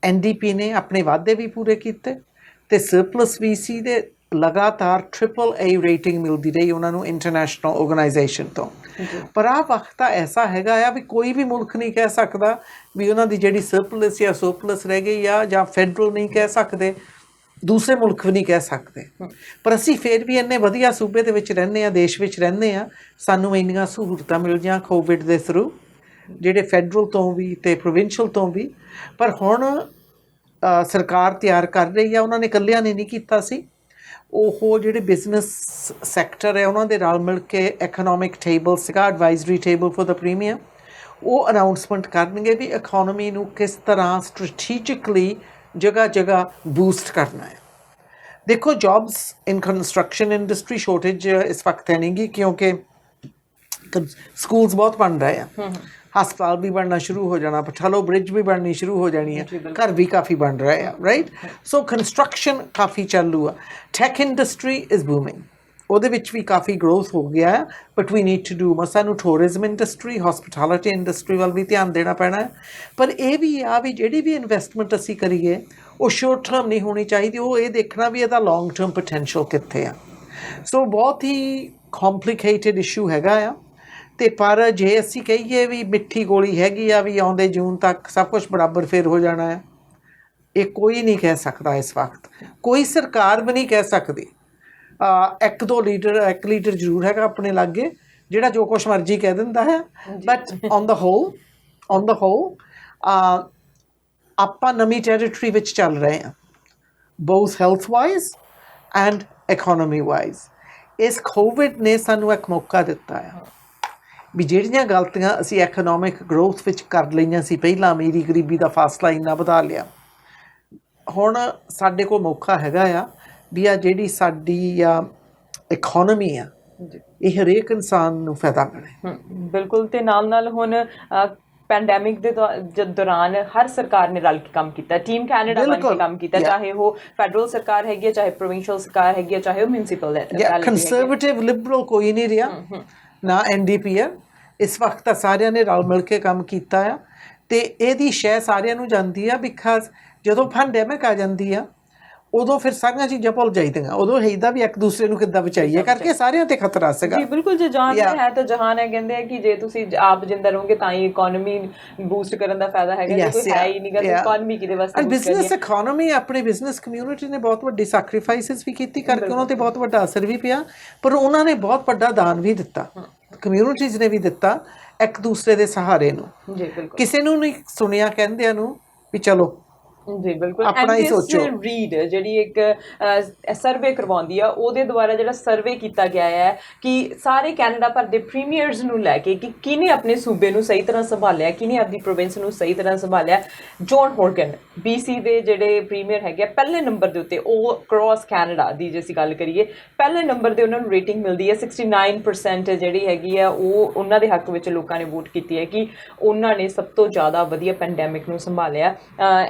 NDP ਨੇ ਆਪਣੇ ਵਾਅਦੇ ਵੀ ਪੂਰੇ ਕੀਤੇ ਤੇ ਸਰਪਲਸ VC ਦੇ ਲਗਾਤਾਰ AAA ਰੇਟਿੰਗ ਮਿਲਦੀ ਰਹੀ ਉਹਨਾਂ ਨੂੰ ਇੰਟਰਨੈਸ਼ਨਲ ਆਰਗੇਨਾਈਜੇਸ਼ਨ ਤੋਂ। ਪਰ ਆਹ ਵਕਤ ਤਾਂ ਐਸਾ ਹੈਗਾ ਆ ਵੀ ਕੋਈ ਵੀ ਮੁਲਕ ਨਹੀਂ ਕਹਿ ਸਕਦਾ ਵੀ ਉਹਨਾਂ ਦੀ ਜਿਹੜੀ ਸਰਪਲਸ ਜਾਂ ਸਰਪਲਸ ਰਹਿ ਗਈ ਆ, ਜਾਂ ਫੈਡਰਲ ਨਹੀਂ ਕਹਿ ਸਕਦੇ, ਦੂਸਰੇ ਮੁਲਕ ਵੀ ਨਹੀਂ ਕਹਿ ਸਕਦੇ। ਪਰ ਅਸੀਂ ਫਿਰ ਵੀ ਇੰਨੇ ਵਧੀਆ ਸੂਬੇ ਦੇ ਵਿੱਚ ਰਹਿੰਦੇ ਹਾਂ, ਦੇਸ਼ ਵਿੱਚ ਰਹਿੰਦੇ ਹਾਂ, ਸਾਨੂੰ ਇੰਨੀਆਂ ਸਹੂਲਤਾਂ ਮਿਲ ਗਈਆਂ ਕੋਵਿਡ ਦੇ ਥਰੂ, ਜਿਹੜੇ ਫੈਡਰਲ ਤੋਂ ਵੀ ਅਤੇ ਪ੍ਰੋਵਿੰਸ਼ੀਅਲ ਤੋਂ ਵੀ। ਪਰ ਹੁਣ ਸਰਕਾਰ ਤਿਆਰ ਕਰ ਰਹੀ ਆ, ਉਹਨਾਂ ਨੇ ਇਕੱਲਿਆਂ ਨੇ ਨਹੀਂ ਕੀਤਾ ਸੀ। ਉਹ ਜਿਹੜੇ ਬਿਜ਼ਨਸ ਸੈਕਟਰ ਹੈ ਉਹਨਾਂ ਦੇ ਨਾਲ ਮਿਲ ਕੇ ਇਕਨੋਮਿਕ ਟੇਬਲ ਸੀਗਾ, advisory table for the premier, ਉਹ ਅਨਾਊਂਸਮੈਂਟ ਕਰਨਗੇ ਵੀ ਇਕਨੋਮੀ ਨੂੰ ਕਿਸ ਤਰ੍ਹਾਂ ਸਟ੍ਰੈਟੇਜਿਕਲੀ ਜਗ੍ਹਾ ਜਗ੍ਹਾ ਬੂਸਟ ਕਰਨਾ ਹੈ। ਦੇਖੋ, ਜੌਬਸ ਇਨ ਕੰਸਟਰਕਸ਼ਨ ਇੰਡਸਟਰੀ ਸ਼ੋਰਟੇਜ ਇਸ ਵਕਤ ਹੈ ਨਹੀਂ ਗੀ, ਕਿਉਂਕਿ ਸਕੂਲਸ ਬਹੁਤ ਬਣ ਰਹੇ ਆ, ਹਸਪਤਾਲ ਵੀ ਬਣਨਾ ਸ਼ੁਰੂ ਹੋ ਜਾਣਾ, ਪਠਾਲੋ ਬ੍ਰਿਜ ਵੀ ਬਣਨੀ ਸ਼ੁਰੂ ਹੋ ਜਾਣੀ ਹੈ, ਘਰ ਵੀ ਕਾਫੀ ਬਣ ਰਹੇ ਆ, ਰਾਈਟ। ਸੋ ਕੰਸਟਰਕਸ਼ਨ ਕਾਫੀ ਚਾਲੂ ਆ। ਟੈਕ ਇੰਡਸਟਰੀ ਇਜ਼ ਬੂਮਿੰਗ, ਉਹਦੇ ਵਿੱਚ ਵੀ ਕਾਫੀ ਗਰੋਥ ਹੋ ਗਿਆ ਹੈ। But we need to do ਸਾਨੂੰ ਟੂਰਿਜ਼ਮ ਇੰਡਸਟਰੀ, ਹਸਪਿਟੈਲਿਟੀ ਇੰਡਸਟਰੀ ਵੱਲ ਵੀ ਧਿਆਨ ਦੇਣਾ ਪੈਣਾ ਹੈ। ਪਰ ਇਹ ਵੀ ਆ ਵੀ ਜਿਹੜੀ ਵੀ ਇਨਵੈਸਟਮੈਂਟ ਅਸੀਂ ਕਰੀਏ ਉਹ ਸ਼ੋਰਟ ਟਰਮ ਨਹੀਂ ਹੋਣੀ ਚਾਹੀਦੀ, ਉਹ ਇਹ ਦੇਖਣਾ ਵੀ ਇਹਦਾ ਲੌਂਗ ਟਰਮ ਪੋਟੈਂਸ਼ੀਅਲ ਕਿੱਥੇ ਆ। ਸੋ ਬਹੁਤ ਹੀ ਕੰਪਲੀਕੇਟਿਡ ਇਸ਼ੂ ਹੈਗਾ ਆ। ਤੇ ਪਰ ਜੇ ਅਸੀਂ ਕਹੀਏ ਵੀ ਮਿੱਠੀ ਗੋਲੀ ਹੈਗੀ ਆ ਵੀ ਆਉਂਦੇ ਜੂਨ ਤੱਕ ਸਭ ਕੁਝ ਬਰਾਬਰ ਫਿਰ ਹੋ ਜਾਣਾ ਹੈ, ਇਹ ਕੋਈ ਨਹੀਂ ਕਹਿ ਸਕਦਾ ਇਸ ਵਕਤ। ਕੋਈ ਸਰਕਾਰ ਵੀ ਨਹੀਂ ਕਹਿ ਸਕਦੀ। ਇੱਕ ਲੀਡਰ ਜ਼ਰੂਰ ਹੈਗਾ ਆਪਣੇ ਲਾਗੇ ਜਿਹੜਾ ਜੋ ਕੁਛ ਮਰਜ਼ੀ ਕਹਿ ਦਿੰਦਾ ਹੈ। ਬਟ ਔਨ ਦਾ ਹੋਲ ਆਪਾਂ ਨਵੀਂ ਟੈਰੀਟਰੀ ਵਿੱਚ ਚੱਲ ਰਹੇ ਹਾਂ, both health wise and economy wise. ਇਸ ਕੋਵਿਡ ਨੇ ਸਾਨੂੰ ਇੱਕ ਮੌਕਾ ਦਿੱਤਾ ਆ ਵੀ ਜਿਹੜੀਆਂ ਗਲਤੀਆਂ ਅਸੀਂ ਇਕਨੋਮਿਕ ਗਰੋਥ ਵਿੱਚ ਕਰ ਲਈਆਂ ਸੀ ਪਹਿਲਾਂ, ਅਮੀਰੀ ਗਰੀਬੀ ਦਾ ਫਾਸਲਾ ਇੰਨਾ ਵਧਾ ਲਿਆ, ਹੁਣ ਸਾਡੇ ਕੋਲ ਮੌਕਾ ਹੈਗਾ ਆ ਵੀ ਆ ਜਿਹੜੀ ਸਾਡੀ ਇਕਨੋਮੀ ਆ ਇਹ ਹਰੇਕ ਇਨਸਾਨ ਨੂੰ ਫਾਇਦਾ ਮਿਲੇ। ਬਿਲਕੁਲ। ਤੇ ਨਾਲ ਹੁਣ ਪੈਂਡੈਮਿਕ ਦੇ ਦੌਰਾਨ ਹਰ ਸਰਕਾਰ ਨੇ ਰਲ ਕੇ ਕੰਮ ਕੀਤਾ, ਟੀਮ ਕੈਨੇਡਾ ਬਣ ਕੇ ਕੰਮ ਕੀਤਾ, ਚਾਹੇ ਉਹ ਫੈਡਰਲ ਸਰਕਾਰ ਹੈਗੀ ਹੈ, ਚਾਹੇ ਪ੍ਰੋਵਿੰਸ਼ੀਅਲ ਸਰਕਾਰ ਹੈਗੀ ਹੈ, ਚਾਹੇ ਉਹ ਮਿਊਨਿਸਪਲ ਹੈ। ਕੰਜ਼ਰਵੇਟਿਵ ਲਿਬਰਲ ਕੋਈ ਨਹੀਂ ਰਿਹਾ, ਨਾ NDP ਹੈ। ਇਸ ਵਕਤ ਤਾਂ ਸਾਰਿਆਂ ਨੇ ਰਲ ਮਿਲ ਕੇ ਕੰਮ ਕੀਤਾ ਆ ਤੇ ਇਹਦੀ ਸ਼ੈ ਸਾਰਿਆਂ ਨੂੰ ਜਾਂਦੀ ਆ। ਬਿਕਾਜ਼ ਜਦੋਂ ਪੈਂਡੈਮਿਕ ਆ ਜਾਂਦੀ ਆ ਉਦੋਂ ਫਿਰ ਸਾਰੀਆਂ ਚੀਜ਼ਾਂ ਭੁੱਲ ਜਾਈਦੀਆਂ, ਉਦੋਂ ਹੈਦਾ ਵੀ ਇੱਕ ਦੂਸਰੇ ਨੂੰ ਕਿੱਦਾਂ ਬਚਾਈਏ ਕਰਕੇ ਸਾਰਿਆਂ ਤੇ ਖਤਰਾ ਸੀਗਾ। ਜੀ ਬਿਲਕੁਲ, ਜੇ ਜਾਨ ਹੈ ਤਾਂ ਜਹਾਨ ਹੈ। ਕਹਿੰਦੇ ਆ ਕਿ ਜੇ ਤੁਸੀਂ ਆਪ ਜਿੰਦਾ ਰਹੋਗੇ ਤਾਂ ਹੀ ਇਕਨੋਮੀ ਬੂਸਟ ਕਰਨ ਦਾ ਫਾਇਦਾ ਹੈਗਾ। ਜੇ ਕੋਈ ਹੈ ਹੀ ਨਹੀਂਗਾ ਤਾਂ ਇਕਨੋਮੀ ਕਿਹਦੇ ਵਾਸਤੇ ਬੂਸਟ ਕਰਨੀ ਹੈ? ਬਿਜ਼ਨਸ ਇਕਨੋਮੀ, ਆਪਣੀ ਬਿਜ਼ਨਸ ਕਮਿਊਨਿਟੀ ਨੇ ਬਹੁਤ ਵੱਡੀ ਸੈਕਰੀਫਾਈਸਿਸ ਵੀ ਕੀਤੀ ਕਰਕੇ ਉਹਨਾਂ ਤੇ ਬਹੁਤ ਵੱਡਾ ਅਸਰ ਵੀ ਪਿਆ, ਪਰ ਉਹਨਾਂ ਨੇ ਬਹੁਤ ਵੱਡਾ ਦਾਨ ਵੀ ਦਿੱਤਾ, ਕਮਿਊਨਿਟੀਜ਼ ਨੇ ਵੀ ਦਿੱਤਾ ਇੱਕ ਦੂਸਰੇ ਦੇ ਸਹਾਰੇ ਨੂੰ। ਜੀ ਬਿਲਕੁਲ, ਕਿਸੇ ਨੂੰ ਨਹੀਂ ਸੁਣਿਆ ਕਹਿੰਦਿਆਂ ਨੂੰ ਵੀ ਚਲੋ ਜੀ ਬਿਲਕੁਲ। ਆਪਣਾ ਹੀ ਸੋਚੋ। ਰੀਡ ਜਿਹੜੀ ਇੱਕ ਸਰਵੇ ਕਰਵਾਉਂਦੀ ਆ, ਉਹਦੇ ਦੁਆਰਾ ਜਿਹੜਾ ਸਰਵੇ ਕੀਤਾ ਗਿਆ ਹੈ ਕਿ ਸਾਰੇ ਕੈਨੇਡਾ ਭਰ ਦੇ ਪ੍ਰੀਮੀਅਰਸ ਨੂੰ ਲੈ ਕੇ ਕਿ ਕਿਹਨੇ ਆਪਣੇ ਸੂਬੇ ਨੂੰ ਸਹੀ ਤਰ੍ਹਾਂ ਸੰਭਾਲਿਆ, ਕਿਹਨੇ ਆਪਣੀ ਪ੍ਰੋਵਿੰਸ ਨੂੰ ਸਹੀ ਤਰ੍ਹਾਂ ਸੰਭਾਲਿਆ। ਜੌਨ ਹੋਰਗਨ BC ਦੇ ਜਿਹੜੇ ਪ੍ਰੀਮੀਅਰ ਹੈਗੇ ਆ, ਪਹਿਲੇ ਨੰਬਰ ਦੇ ਉੱਤੇ, ਉਹ ਅਕ੍ਰੋਸ ਕੈਨੇਡਾ ਦੀ ਜੇ ਅਸੀਂ ਗੱਲ ਕਰੀਏ ਪਹਿਲੇ ਨੰਬਰ ਦੇ ਉਹਨਾਂ ਨੂੰ ਰੇਟਿੰਗ ਮਿਲਦੀ ਹੈ। 69% ਜਿਹੜੀ ਹੈਗੀ ਆ ਉਹ ਉਹਨਾਂ ਦੇ ਹੱਕ ਵਿੱਚ ਲੋਕਾਂ ਨੇ ਵੋਟ ਕੀਤੀ ਹੈ ਕਿ ਉਹਨਾਂ ਨੇ ਸਭ ਤੋਂ ਜ਼ਿਆਦਾ ਵਧੀਆ ਪੈਂਡੈਮਿਕ ਨੂੰ ਸੰਭਾਲਿਆ।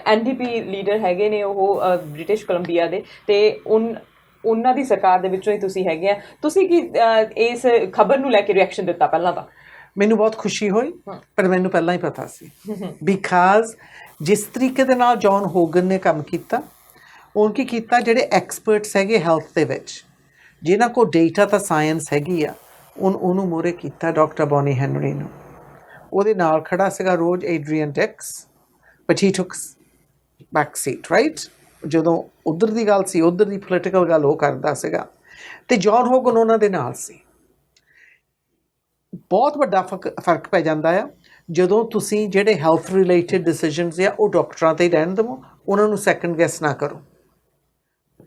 NDP ਲੀਡਰ ਹੈਗੇ ਨੇ ਉਹ ਬ੍ਰਿਟਿਸ਼ ਕੋਲੰਬੀਆ ਦੇ, ਤੇ ਉਹਨਾਂ ਦੀ ਸਰਕਾਰ ਦੇ ਵਿੱਚੋਂ ਹੀ ਤੁਸੀਂ ਹੈਗੇ ਆ। ਤੁਸੀਂ ਕੀ ਇਸ ਖਬਰ ਨੂੰ ਲੈ ਕੇ ਰਿਐਕਸ਼ਨ ਦਿੱਤਾ? ਪਹਿਲਾਂ ਤਾਂ ਮੈਨੂੰ ਬਹੁਤ ਖੁਸ਼ੀ ਹੋਈ, ਪਰ ਮੈਨੂੰ ਪਹਿਲਾਂ ਹੀ ਪਤਾ ਸੀ। ਬਿਕਾਜ਼ ਜਿਸ ਤਰੀਕੇ ਦੇ ਨਾਲ ਜੌਨ ਹੋਗਨ ਨੇ ਕੰਮ ਕੀਤਾ, ਉਹ ਕੀ ਕੀਤਾ, ਜਿਹੜੇ ਐਕਸਪਰਟਸ ਹੈਗੇ ਹੈਲਥ ਦੇ ਵਿੱਚ, ਜਿਨ੍ਹਾਂ ਕੋਲ ਡੇਟਾ ਤਾਂ ਸਾਇੰਸ ਹੈਗੀ ਆ, ਉਹਨੂੰ ਮੋਹਰੇ ਕੀਤਾ ਡਾਕਟਰ ਬੌਨੀ ਹੈਨਰੀ ਨੂੰ। ਉਹਦੇ ਨਾਲ ਖੜਾ ਸੀਗਾ Rose Adrian Tax, but he took back seat, right. ਜਦੋਂ ਉੱਧਰ ਦੀ ਗੱਲ ਸੀ, ਉੱਧਰ ਦੀ ਪੋਲੀਟੀਕਲ ਗੱਲ ਉਹ ਕਰਦਾ ਸੀਗਾ, ਅਤੇ ਜੌਨ ਹੋਗਨ ਉਹਨਾਂ ਦੇ ਨਾਲ ਸੀ। ਬਹੁਤ ਵੱਡਾ ਫਰਕ ਪੈ ਜਾਂਦਾ ਆ ਜਦੋਂ ਤੁਸੀਂ ਜਿਹੜੇ ਹੈਲਥ ਰਿਲੇਟਡ ਡਿਸੀਜਨਸ ਆ ਉਹ ਡਾਕਟਰਾਂ 'ਤੇ ਹੀ ਰਹਿਣ ਦੇਵੋ, ਉਹਨਾਂ ਨੂੰ ਸੈਕੰਡ ਗੈਸ ਨਾ ਕਰੋ।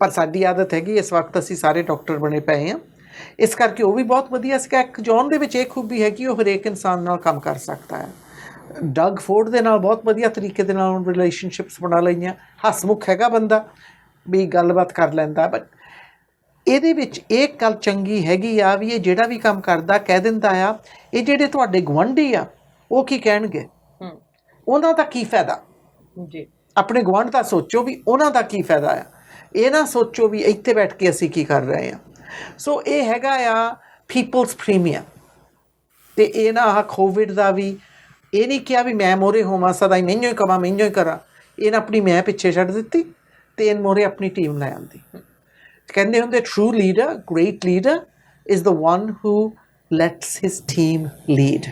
ਪਰ ਸਾਡੀ ਆਦਤ ਹੈਗੀ, ਇਸ ਵਕਤ ਅਸੀਂ ਸਾਰੇ ਡਾਕਟਰ ਬਣੇ ਪਏ ਹਾਂ, ਇਸ ਕਰਕੇ ਉਹ ਵੀ ਬਹੁਤ ਵਧੀਆ ਸੀਗਾ। ਇੱਕ ਜੌਨ ਦੇ ਵਿੱਚ ਇਹ ਖੂਬੀ ਹੈ ਕਿ ਉਹ ਹਰੇਕ ਇਨਸਾਨ ਨਾਲ ਕੰਮ ਕਰ ਸਕਦਾ ਹੈ। ਡਗ ਫੋਰਡ ਦੇ ਨਾਲ ਬਹੁਤ ਵਧੀਆ ਤਰੀਕੇ ਦੇ ਨਾਲ ਰਿਲੇਸ਼ਨਸ਼ਿਪਸ ਬਣਾ ਲਈਆਂ। ਹਸਮੁਖ ਹੈਗਾ ਬੰਦਾ, ਵੀ ਗੱਲਬਾਤ ਕਰ ਲੈਂਦਾ। ਬਟ ਇਹਦੇ ਵਿੱਚ ਇਹ ਗੱਲ ਚੰਗੀ ਹੈਗੀ ਆ ਵੀ ਇਹ ਜਿਹੜਾ ਵੀ ਕੰਮ ਕਰਦਾ ਕਹਿ ਦਿੰਦਾ ਆ, ਇਹ ਜਿਹੜੇ ਤੁਹਾਡੇ ਗੁਆਂਢੀ ਆ ਉਹ ਕੀ ਕਹਿਣਗੇ, ਉਹਨਾਂ ਦਾ ਕੀ ਫਾਇਦਾ। ਜੀ, ਆਪਣੇ ਗੁਆਂਢ ਦਾ ਸੋਚੋ ਵੀ ਉਹਨਾਂ ਦਾ ਕੀ ਫਾਇਦਾ ਆ, ਇਹ ਨਾ ਸੋਚੋ ਵੀ ਇੱਥੇ ਬੈਠ ਕੇ ਅਸੀਂ ਕੀ ਕਰ ਰਹੇ ਹਾਂ। ਸੋ ਇਹ ਹੈਗਾ ਆ ਪੀਪਲਸ ਪ੍ਰੀਮੀਅਮ। ਅਤੇ ਇਹ ਨਾ ਆਹ ਕੋਵਿਡ ਦਾ ਵੀ ਇਹ ਨਹੀਂ ਕਿਹਾ ਵੀ ਮੈਂ ਮੋਹਰੇ ਹੋਵਾਂ ਸਦਾ ਹੀ ਮੈਨੂੰ ਹੀ ਕਵਾਂ ਮੈਨੂੰ ਹੀ ਕਰਾਂ, ਇਹਨੇ ਆਪਣੀ ਮੈਂ ਪਿੱਛੇ ਛੱਡ ਦਿੱਤੀ ਅਤੇ ਇਹ ਮੋਹਰੇ ਆਪਣੀ ਟੀਮ ਲੈ ਆਉਂਦੀ। ਕਹਿੰਦੇ ਹੁੰਦੇ true leader, great leader is the one who let's his team lead.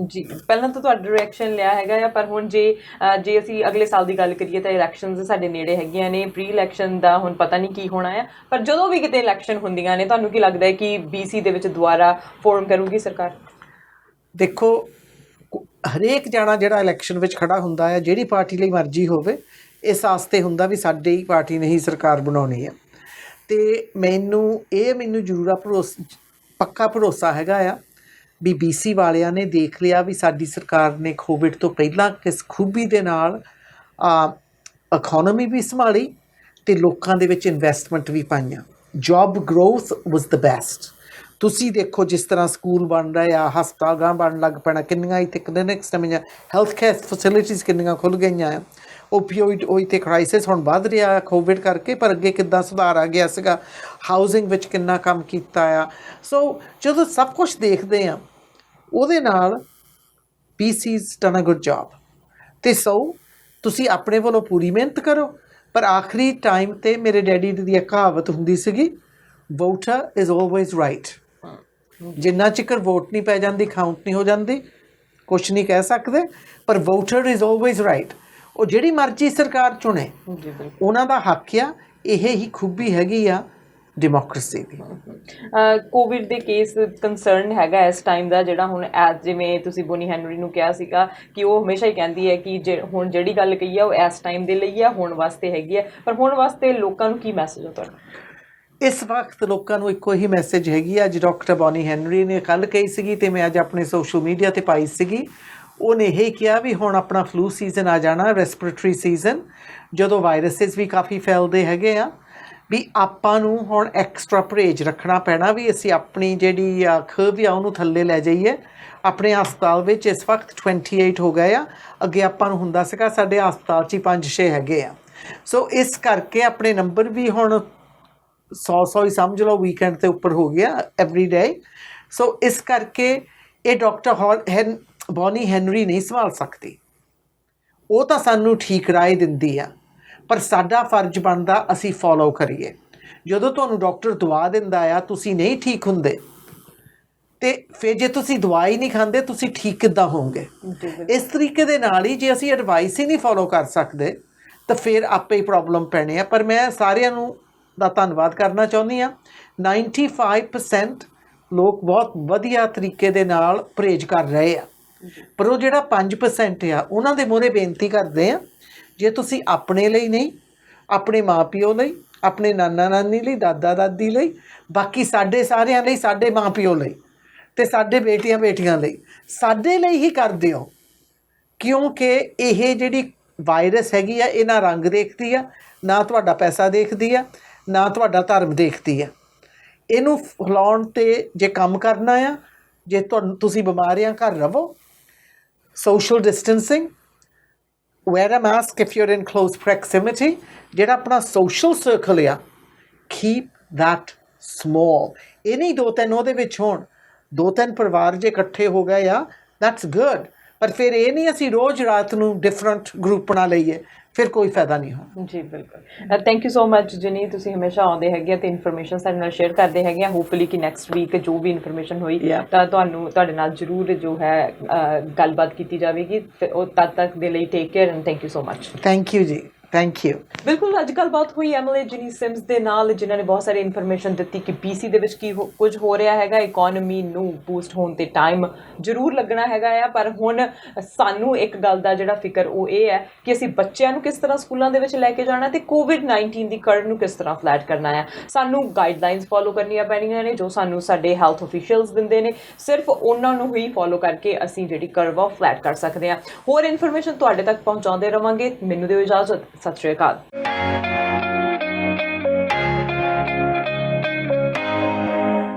ਜੀ, ਪਹਿਲਾਂ ਤਾਂ ਤੁਹਾਡਾ ਰਿਐਕਸ਼ਨ ਲਿਆ ਹੈਗਾ ਆ, ਪਰ ਹੁਣ ਜੇ ਅਸੀਂ ਅਗਲੇ ਸਾਲ ਦੀ ਗੱਲ ਕਰੀਏ ਤਾਂ ਇਲੈਕਸ਼ਨਸ ਸਾਡੇ ਨੇੜੇ ਹੈਗੀਆਂ ਨੇ। ਪ੍ਰੀ ਇਲੈਕਸ਼ਨ ਦਾ ਹੁਣ ਪਤਾ ਨਹੀਂ ਕੀ ਹੋਣਾ ਆ, ਪਰ ਜਦੋਂ ਵੀ ਕਿਤੇ ਇਲੈਕਸ਼ਨ ਹੁੰਦੀਆਂ ਨੇ ਤੁਹਾਨੂੰ ਕੀ ਲੱਗਦਾ ਹੈ ਕਿ BC ਦੇ ਵਿੱਚ ਦੁਬਾਰਾ ਫੋਰਮ ਕਰੂਗੀ ਸਰਕਾਰ? ਦੇਖੋ, ਹਰੇਕ ਜਾਣਾ ਜਿਹੜਾ ਇਲੈਕਸ਼ਨ ਵਿੱਚ ਖੜਾ ਹੁੰਦਾ ਹੈ, ਜਿਹੜੀ ਪਾਰਟੀ ਲਈ ਮਰਜ਼ੀ ਹੋਵੇ, ਇਸ ਆਸਤੇ ਹੁੰਦਾ ਵੀ ਸਾਡੀ ਪਾਰਟੀ ਨੇ ਹੀ ਸਰਕਾਰ ਬਣਾਉਣੀ ਹੈ। ਅਤੇ ਮੈਨੂੰ ਜ਼ਰੂਰ ਪੱਕਾ ਭਰੋਸਾ ਹੈਗਾ ਆ ਵੀ BC ਵਾਲਿਆਂ ਨੇ ਦੇਖ ਲਿਆ ਵੀ ਸਾਡੀ ਸਰਕਾਰ ਨੇ ਕੋਵਿਡ ਤੋਂ ਪਹਿਲਾਂ ਕਿਸ ਖੂਬੀ ਦੇ ਨਾਲ ਇਕੋਨਮੀ ਵੀ ਸੰਭਾਲੀ ਅਤੇ ਲੋਕਾਂ ਦੇ ਵਿੱਚ ਇਨਵੈਸਟਮੈਂਟ ਵੀ ਪਾਈਆਂ। Job growth was the best. ਤੁਸੀਂ ਦੇਖੋ ਜਿਸ ਤਰ੍ਹਾਂ ਸਕੂਲ ਬਣ ਰਹੇ ਆ, ਹਸਪਤਾਲ ਗਾਂ ਬਣਨ ਲੱਗ ਪੈਣਾ, ਕਿੰਨੀਆਂ ਇੱਥੇ ਕਲੀਨਿਕਸ ਨਵੀਆਂ, ਹੈਲਥ ਕੇਅਰ ਫੈਸਿਲਿਟੀਜ਼ ਕਿੰਨੀਆਂ ਖੁੱਲ੍ਹ ਗਈਆਂ ਆ। ਓਪੀਓਇਡ ਉਹ ਇੱਥੇ ਕ੍ਰਾਈਸਿਸ ਹੁਣ ਵੱਧ ਰਿਹਾ ਕੋਵਿਡ ਕਰਕੇ, ਪਰ ਅੱਗੇ ਕਿੱਦਾਂ ਸੁਧਾਰ ਆ ਗਿਆ ਸੀਗਾ। ਹਾਊਸਿੰਗ ਵਿੱਚ ਕਿੰਨਾ ਕੰਮ ਕੀਤਾ ਆ। ਸੋ ਜਦੋਂ ਸਭ ਕੁਛ ਦੇਖਦੇ ਆ ਉਹਦੇ ਨਾਲ BC's done a good job। ਅਤੇ ਤੁਸੀਂ ਆਪਣੇ ਵੱਲੋਂ ਪੂਰੀ ਮਿਹਨਤ ਕਰੋ, ਪਰ ਆਖਰੀ ਟਾਈਮ 'ਤੇ ਮੇਰੇ ਡੈਡੀ ਦੀ ਇੱਕ ਕਹਾਵਤ ਹੁੰਦੀ ਸੀਗੀ, ਵੋਟਰ ਇਜ਼ ਆਲਵੇਜ਼ ਰਾਈਟ। ਜਿੰਨਾ ਚਿਰ ਵੋਟ ਨਹੀਂ ਪੈ ਜਾਂਦੀ, ਕਾਊਂਟ ਨਹੀਂ ਹੋ ਜਾਂਦੀ, ਕੁਛ ਨਹੀਂ ਕਹਿ ਸਕਦੇ, ਪਰ ਵੋਟਰ ਇਜ਼ ਆਲਵੇਜ਼ ਰਾਈਟ। ਉਹ ਜਿਹੜੀ ਮਰਜ਼ੀ ਸਰਕਾਰ ਚੁਣੇ, ਉਹਨਾਂ ਦਾ ਹੱਕ ਆ। ਇਹ ਹੀ ਖੂਬੀ ਹੈਗੀ ਆ ਡੈਮੋਕ੍ਰੇਸੀ ਦੀ। ਕੋਵਿਡ ਦੇ ਕੇਸ ਕੰਸਰਨ ਹੈਗਾ ਇਸ ਟਾਈਮ ਦਾ, ਜਿਹੜਾ ਹੁਣ ਜਿਵੇਂ ਤੁਸੀਂ ਬੋਨੀ ਹੈਨਰੀ ਨੂੰ ਕਿਹਾ ਸੀਗਾ ਕਿ ਉਹ ਹਮੇਸ਼ਾ ਹੀ ਕਹਿੰਦੀ ਹੈ ਕਿ ਹੁਣ ਜਿਹੜੀ ਗੱਲ ਕਹੀ ਆ ਉਹ ਇਸ ਟਾਈਮ ਦੇ ਲਈ ਆ, ਹੁਣ ਵਾਸਤੇ ਹੈਗੀ ਹੈ। ਪਰ ਹੁਣ ਵਾਸਤੇ ਲੋਕਾਂ ਨੂੰ ਕੀ ਮੈਸੇਜ ਆ ਤੁਹਾਡਾ? ਇਸ ਵਕਤ ਲੋਕਾਂ ਨੂੰ ਇੱਕੋ ਹੀ ਮੈਸੇਜ ਹੈਗੀ ਆ। ਅੱਜ ਡਾਕਟਰ ਬੋਨੀ ਹੈਨਰੀ ਨੇ ਕੱਲ੍ਹ ਕਹੀ ਸੀਗੀ ਅਤੇ ਮੈਂ ਅੱਜ ਆਪਣੇ ਸੋਸ਼ਲ ਮੀਡੀਆ 'ਤੇ ਪਾਈ ਸੀਗੀ। ਉਹਨੇ ਇਹ ਕਿਹਾ ਵੀ ਹੁਣ ਆਪਣਾ ਫਲੂ ਸੀਜ਼ਨ ਆ ਜਾਣਾ, ਰੈਸਪੀਰੇਟਰੀ ਸੀਜ਼ਨ, ਜਦੋਂ ਵਾਇਰਸਿਸ ਵੀ ਕਾਫੀ ਫੈਲਦੇ ਹੈਗੇ ਆ, ਵੀ ਆਪਾਂ ਨੂੰ ਹੁਣ ਐਕਸਟਰਾ ਪਰਹੇਜ਼ ਰੱਖਣਾ ਪੈਣਾ, ਵੀ ਅਸੀਂ ਆਪਣੀ ਜਿਹੜੀ ਖਰਵ ਆ ਉਹਨੂੰ ਥੱਲੇ ਲੈ ਜਾਈਏ। ਆਪਣੇ ਹਸਪਤਾਲ ਵਿੱਚ ਇਸ ਵਕਤ 28 ਹੋ ਗਏ ਆ, ਅੱਗੇ ਆਪਾਂ ਨੂੰ ਹੁੰਦਾ ਸੀਗਾ ਸਾਡੇ ਹਸਪਤਾਲ 'ਚ ਹੀ 5-6 ਹੈਗੇ ਆ। ਸੋ ਇਸ ਕਰਕੇ ਆਪਣੇ ਨੰਬਰ ਵੀ ਹੁਣ 100 ਹੀ ਸਮਝ ਲਓ, ਵੀਕਐਂਡ ਦੇ ਉੱਪਰ ਹੋ ਗਿਆ ਐਵਰੀ ਡੇ। ਸੋ ਇਸ ਕਰਕੇ ਇਹ ਡਾਕਟਰ ਬੋਨੀ ਹੈਨਰੀ ਨਹੀਂ ਸੰਭਾਲ ਸਕਦੀ। ਉਹ ਤਾਂ ਸਾਨੂੰ ਠੀਕ ਰਾਏ ਦਿੰਦੀ ਆ, ਪਰ ਸਾਡਾ ਫਰਜ਼ ਬਣਦਾ ਅਸੀਂ ਫੋਲੋ ਕਰੀਏ। ਜਦੋਂ ਤੁਹਾਨੂੰ ਡਾਕਟਰ ਦਵਾ ਦਿੰਦਾ ਆ, ਤੁਸੀਂ ਨਹੀਂ ਠੀਕ ਹੁੰਦੇ, ਅਤੇ ਫਿਰ ਜੇ ਤੁਸੀਂ ਦਵਾਈ ਨਹੀਂ ਖਾਂਦੇ ਤੁਸੀਂ ਠੀਕ ਕਿੱਦਾਂ ਹੋਵੋਗੇ? ਇਸ ਤਰੀਕੇ ਦੇ ਨਾਲ ਹੀ ਜੇ ਅਸੀਂ ਐਡਵਾਈਸ ਹੀ ਨਹੀਂ ਫੋਲੋ ਕਰ ਸਕਦੇ ਤਾਂ ਫਿਰ ਆਪੇ ਹੀ ਪ੍ਰੋਬਲਮ ਪੈਣੇ ਆ। ਪਰ ਮੈਂ ਸਾਰਿਆਂ ਨੂੰ ਦਾ ਧੰਨਵਾਦ ਕਰਨਾ ਚਾਹੁੰਦੀ ਹਾਂ। 95% ਲੋਕ ਬਹੁਤ ਵਧੀਆ ਤਰੀਕੇ ਦੇ ਨਾਲ ਪਰਹੇਜ਼ ਕਰ ਰਹੇ ਆ, ਪਰ ਉਹ ਜਿਹੜਾ 5% ਆ ਉਹਨਾਂ ਦੇ ਮੂਹਰੇ ਬੇਨਤੀ ਕਰਦੇ ਆ, ਜੇ ਤੁਸੀਂ ਆਪਣੇ ਲਈ ਨਹੀਂ, ਆਪਣੇ ਮਾਂ ਪਿਓ ਲਈ, ਆਪਣੇ ਨਾਨਾ ਨਾਨੀ ਲਈ, ਦਾਦਾ ਦਾਦੀ ਲਈ, ਬਾਕੀ ਸਾਡੇ ਸਾਰਿਆਂ ਲਈ, ਸਾਡੇ ਮਾਂ ਪਿਓ ਲਈ ਅਤੇ ਸਾਡੇ ਬੇਟੀਆਂ ਬੇਟੀਆਂ ਲਈ, ਸਾਡੇ ਲਈ ਹੀ ਕਰਦੇ ਹੋ। ਕਿਉਂਕਿ ਇਹ ਜਿਹੜੀ ਵਾਇਰਸ ਹੈਗੀ ਆ, ਇਹ ਨਾ ਰੰਗ ਦੇਖਦੀ ਆ, ਨਾ ਤੁਹਾਡਾ ਪੈਸਾ ਦੇਖਦੀ ਆ, ਨਾ ਤੁਹਾਡਾ ਧਰਮ ਦੇਖਦੀ ਆ। ਇਹਨੂੰ ਫੈਲਾਉਣ 'ਤੇ ਜੇ ਕੰਮ ਕਰਨਾ ਆ, ਜੇ ਤੁਸੀਂ ਬਿਮਾਰ ਆ, ਘਰ ਰਹੋ, social distancing, wear a mask if you're in close proximity। ਜਿਹੜਾ ਆਪਣਾ ਸੋਸ਼ਲ ਸਰਕਲ ਆ, keep that small। ਇਹ ਨਹੀਂ 2-3 ਉਹਦੇ ਵਿੱਚ ਹੋਣ, 2-3 ਪਰਿਵਾਰ ਜੇ ਇਕੱਠੇ ਹੋ ਗਏ ਆ, that's good, ਪਰ ਫਿਰ ਇਹ ਨਹੀਂ ਅਸੀਂ ਰੋਜ਼ ਰਾਤ ਨੂੰ ਡਿਫਰੈਂਟ ਗਰੁੱਪ ਬਣਾ ਲਈਏ, ਫਿਰ ਕੋਈ ਫਾਇਦਾ ਨਹੀਂ ਹੋਣਾ। ਜੀ ਬਿਲਕੁਲ, ਥੈਂਕ ਯੂ ਸੋ ਮਚ ਜਿਨੀ, ਤੁਸੀਂ ਹਮੇਸ਼ਾ ਆਉਂਦੇ ਹੈਗੇ ਆ ਤੇ ਇਨਫੋਰਮੇਸ਼ਨ ਸਾਡੇ ਨਾਲ ਸ਼ੇਅਰ ਕਰਦੇ ਹੈਗੇ ਆ। ਹੋਪਫੁਲੀ ਕਿ ਨੈਕਸਟ ਵੀਕ ਜੋ ਵੀ ਇਨਫੋਰਮੇਸ਼ਨ ਹੋਈ ਤਾਂ ਤੁਹਾਡੇ ਨਾਲ ਜ਼ਰੂਰ ਜੋ ਹੈ ਗੱਲਬਾਤ ਕੀਤੀ ਜਾਵੇਗੀ। ਤੇ ਉਹ ਤਦ ਤੱਕ ਦੇ ਲਈ take care and thank you so much. Thank you ਜੀ, ਥੈਂਕ ਯੂ। ਬਿਲਕੁਲ, ਅੱਜ ਗੱਲਬਾਤ ਹੋਈ ਐਮਐਲਏ ਜਿਨੀ ਸਿਮਸ ਦੇ ਨਾਲ, ਜਿਨ੍ਹਾਂ ਨੇ ਬਹੁਤ ਸਾਰੀ ਇਨਫੋਰਮੇਸ਼ਨ ਦਿੱਤੀ ਕਿ BC ਦੇ ਵਿੱਚ ਕੀ ਕੁਝ ਹੋ ਰਿਹਾ ਹੈਗਾ। ਇਕੋਨਮੀ ਨੂੰ ਬੂਸਟ ਹੋਣ ਤੇ ਟਾਈਮ ਜ਼ਰੂਰ ਲੱਗਣਾ ਹੈਗਾ ਆ, ਪਰ ਹੁਣ ਸਾਨੂੰ ਇੱਕ ਗੱਲ ਦਾ ਜਿਹੜਾ ਫਿਕਰ ਉਹ ਇਹ ਹੈ ਕਿ ਅਸੀਂ ਬੱਚਿਆਂ ਨੂੰ ਕਿਸ ਤਰ੍ਹਾਂ ਸਕੂਲਾਂ ਦੇ ਵਿੱਚ ਲੈ ਕੇ ਜਾਣਾ ਤੇ COVID-19 ਦੀ ਕਰਵ ਨੂੰ ਕਿਸ ਤਰ੍ਹਾਂ ਫਲੈਟ ਕਰਨਾ ਹੈ। ਸਾਨੂੰ ਗਾਈਡਲਾਈਨਸ ਫੋਲੋ ਕਰਨੀਆਂ ਪੈਣੀਆਂ ਨੇ ਜੋ ਸਾਨੂੰ ਸਾਡੇ ਹੈਲਥ ਅਫੀਸ਼ੀਅਲਸ ਦਿੰਦੇ ਨੇ। ਸਿਰਫ ਉਹਨਾਂ ਨੂੰ ਹੀ ਫੋਲੋ ਕਰਕੇ ਅਸੀਂ ਜਿਹੜੀ ਕਰਵ ਆ ਫਲੈਟ ਕਰ ਸਕਦੇ ਹਾਂ। ਹੋਰ ਇਨਫੋਰਮੇਸ਼ਨ ਤੁਹਾਡੇ ਤੱਕ ਪਹੁੰਚਾਉਂਦੇ ਰਵਾਂਗੇ। ਮੈਨੂੰ ਦਿਓ ਇਜਾਜ਼ਤ, ਸਤਿ ਸ਼੍ਰੀ ਅਕਾਲ।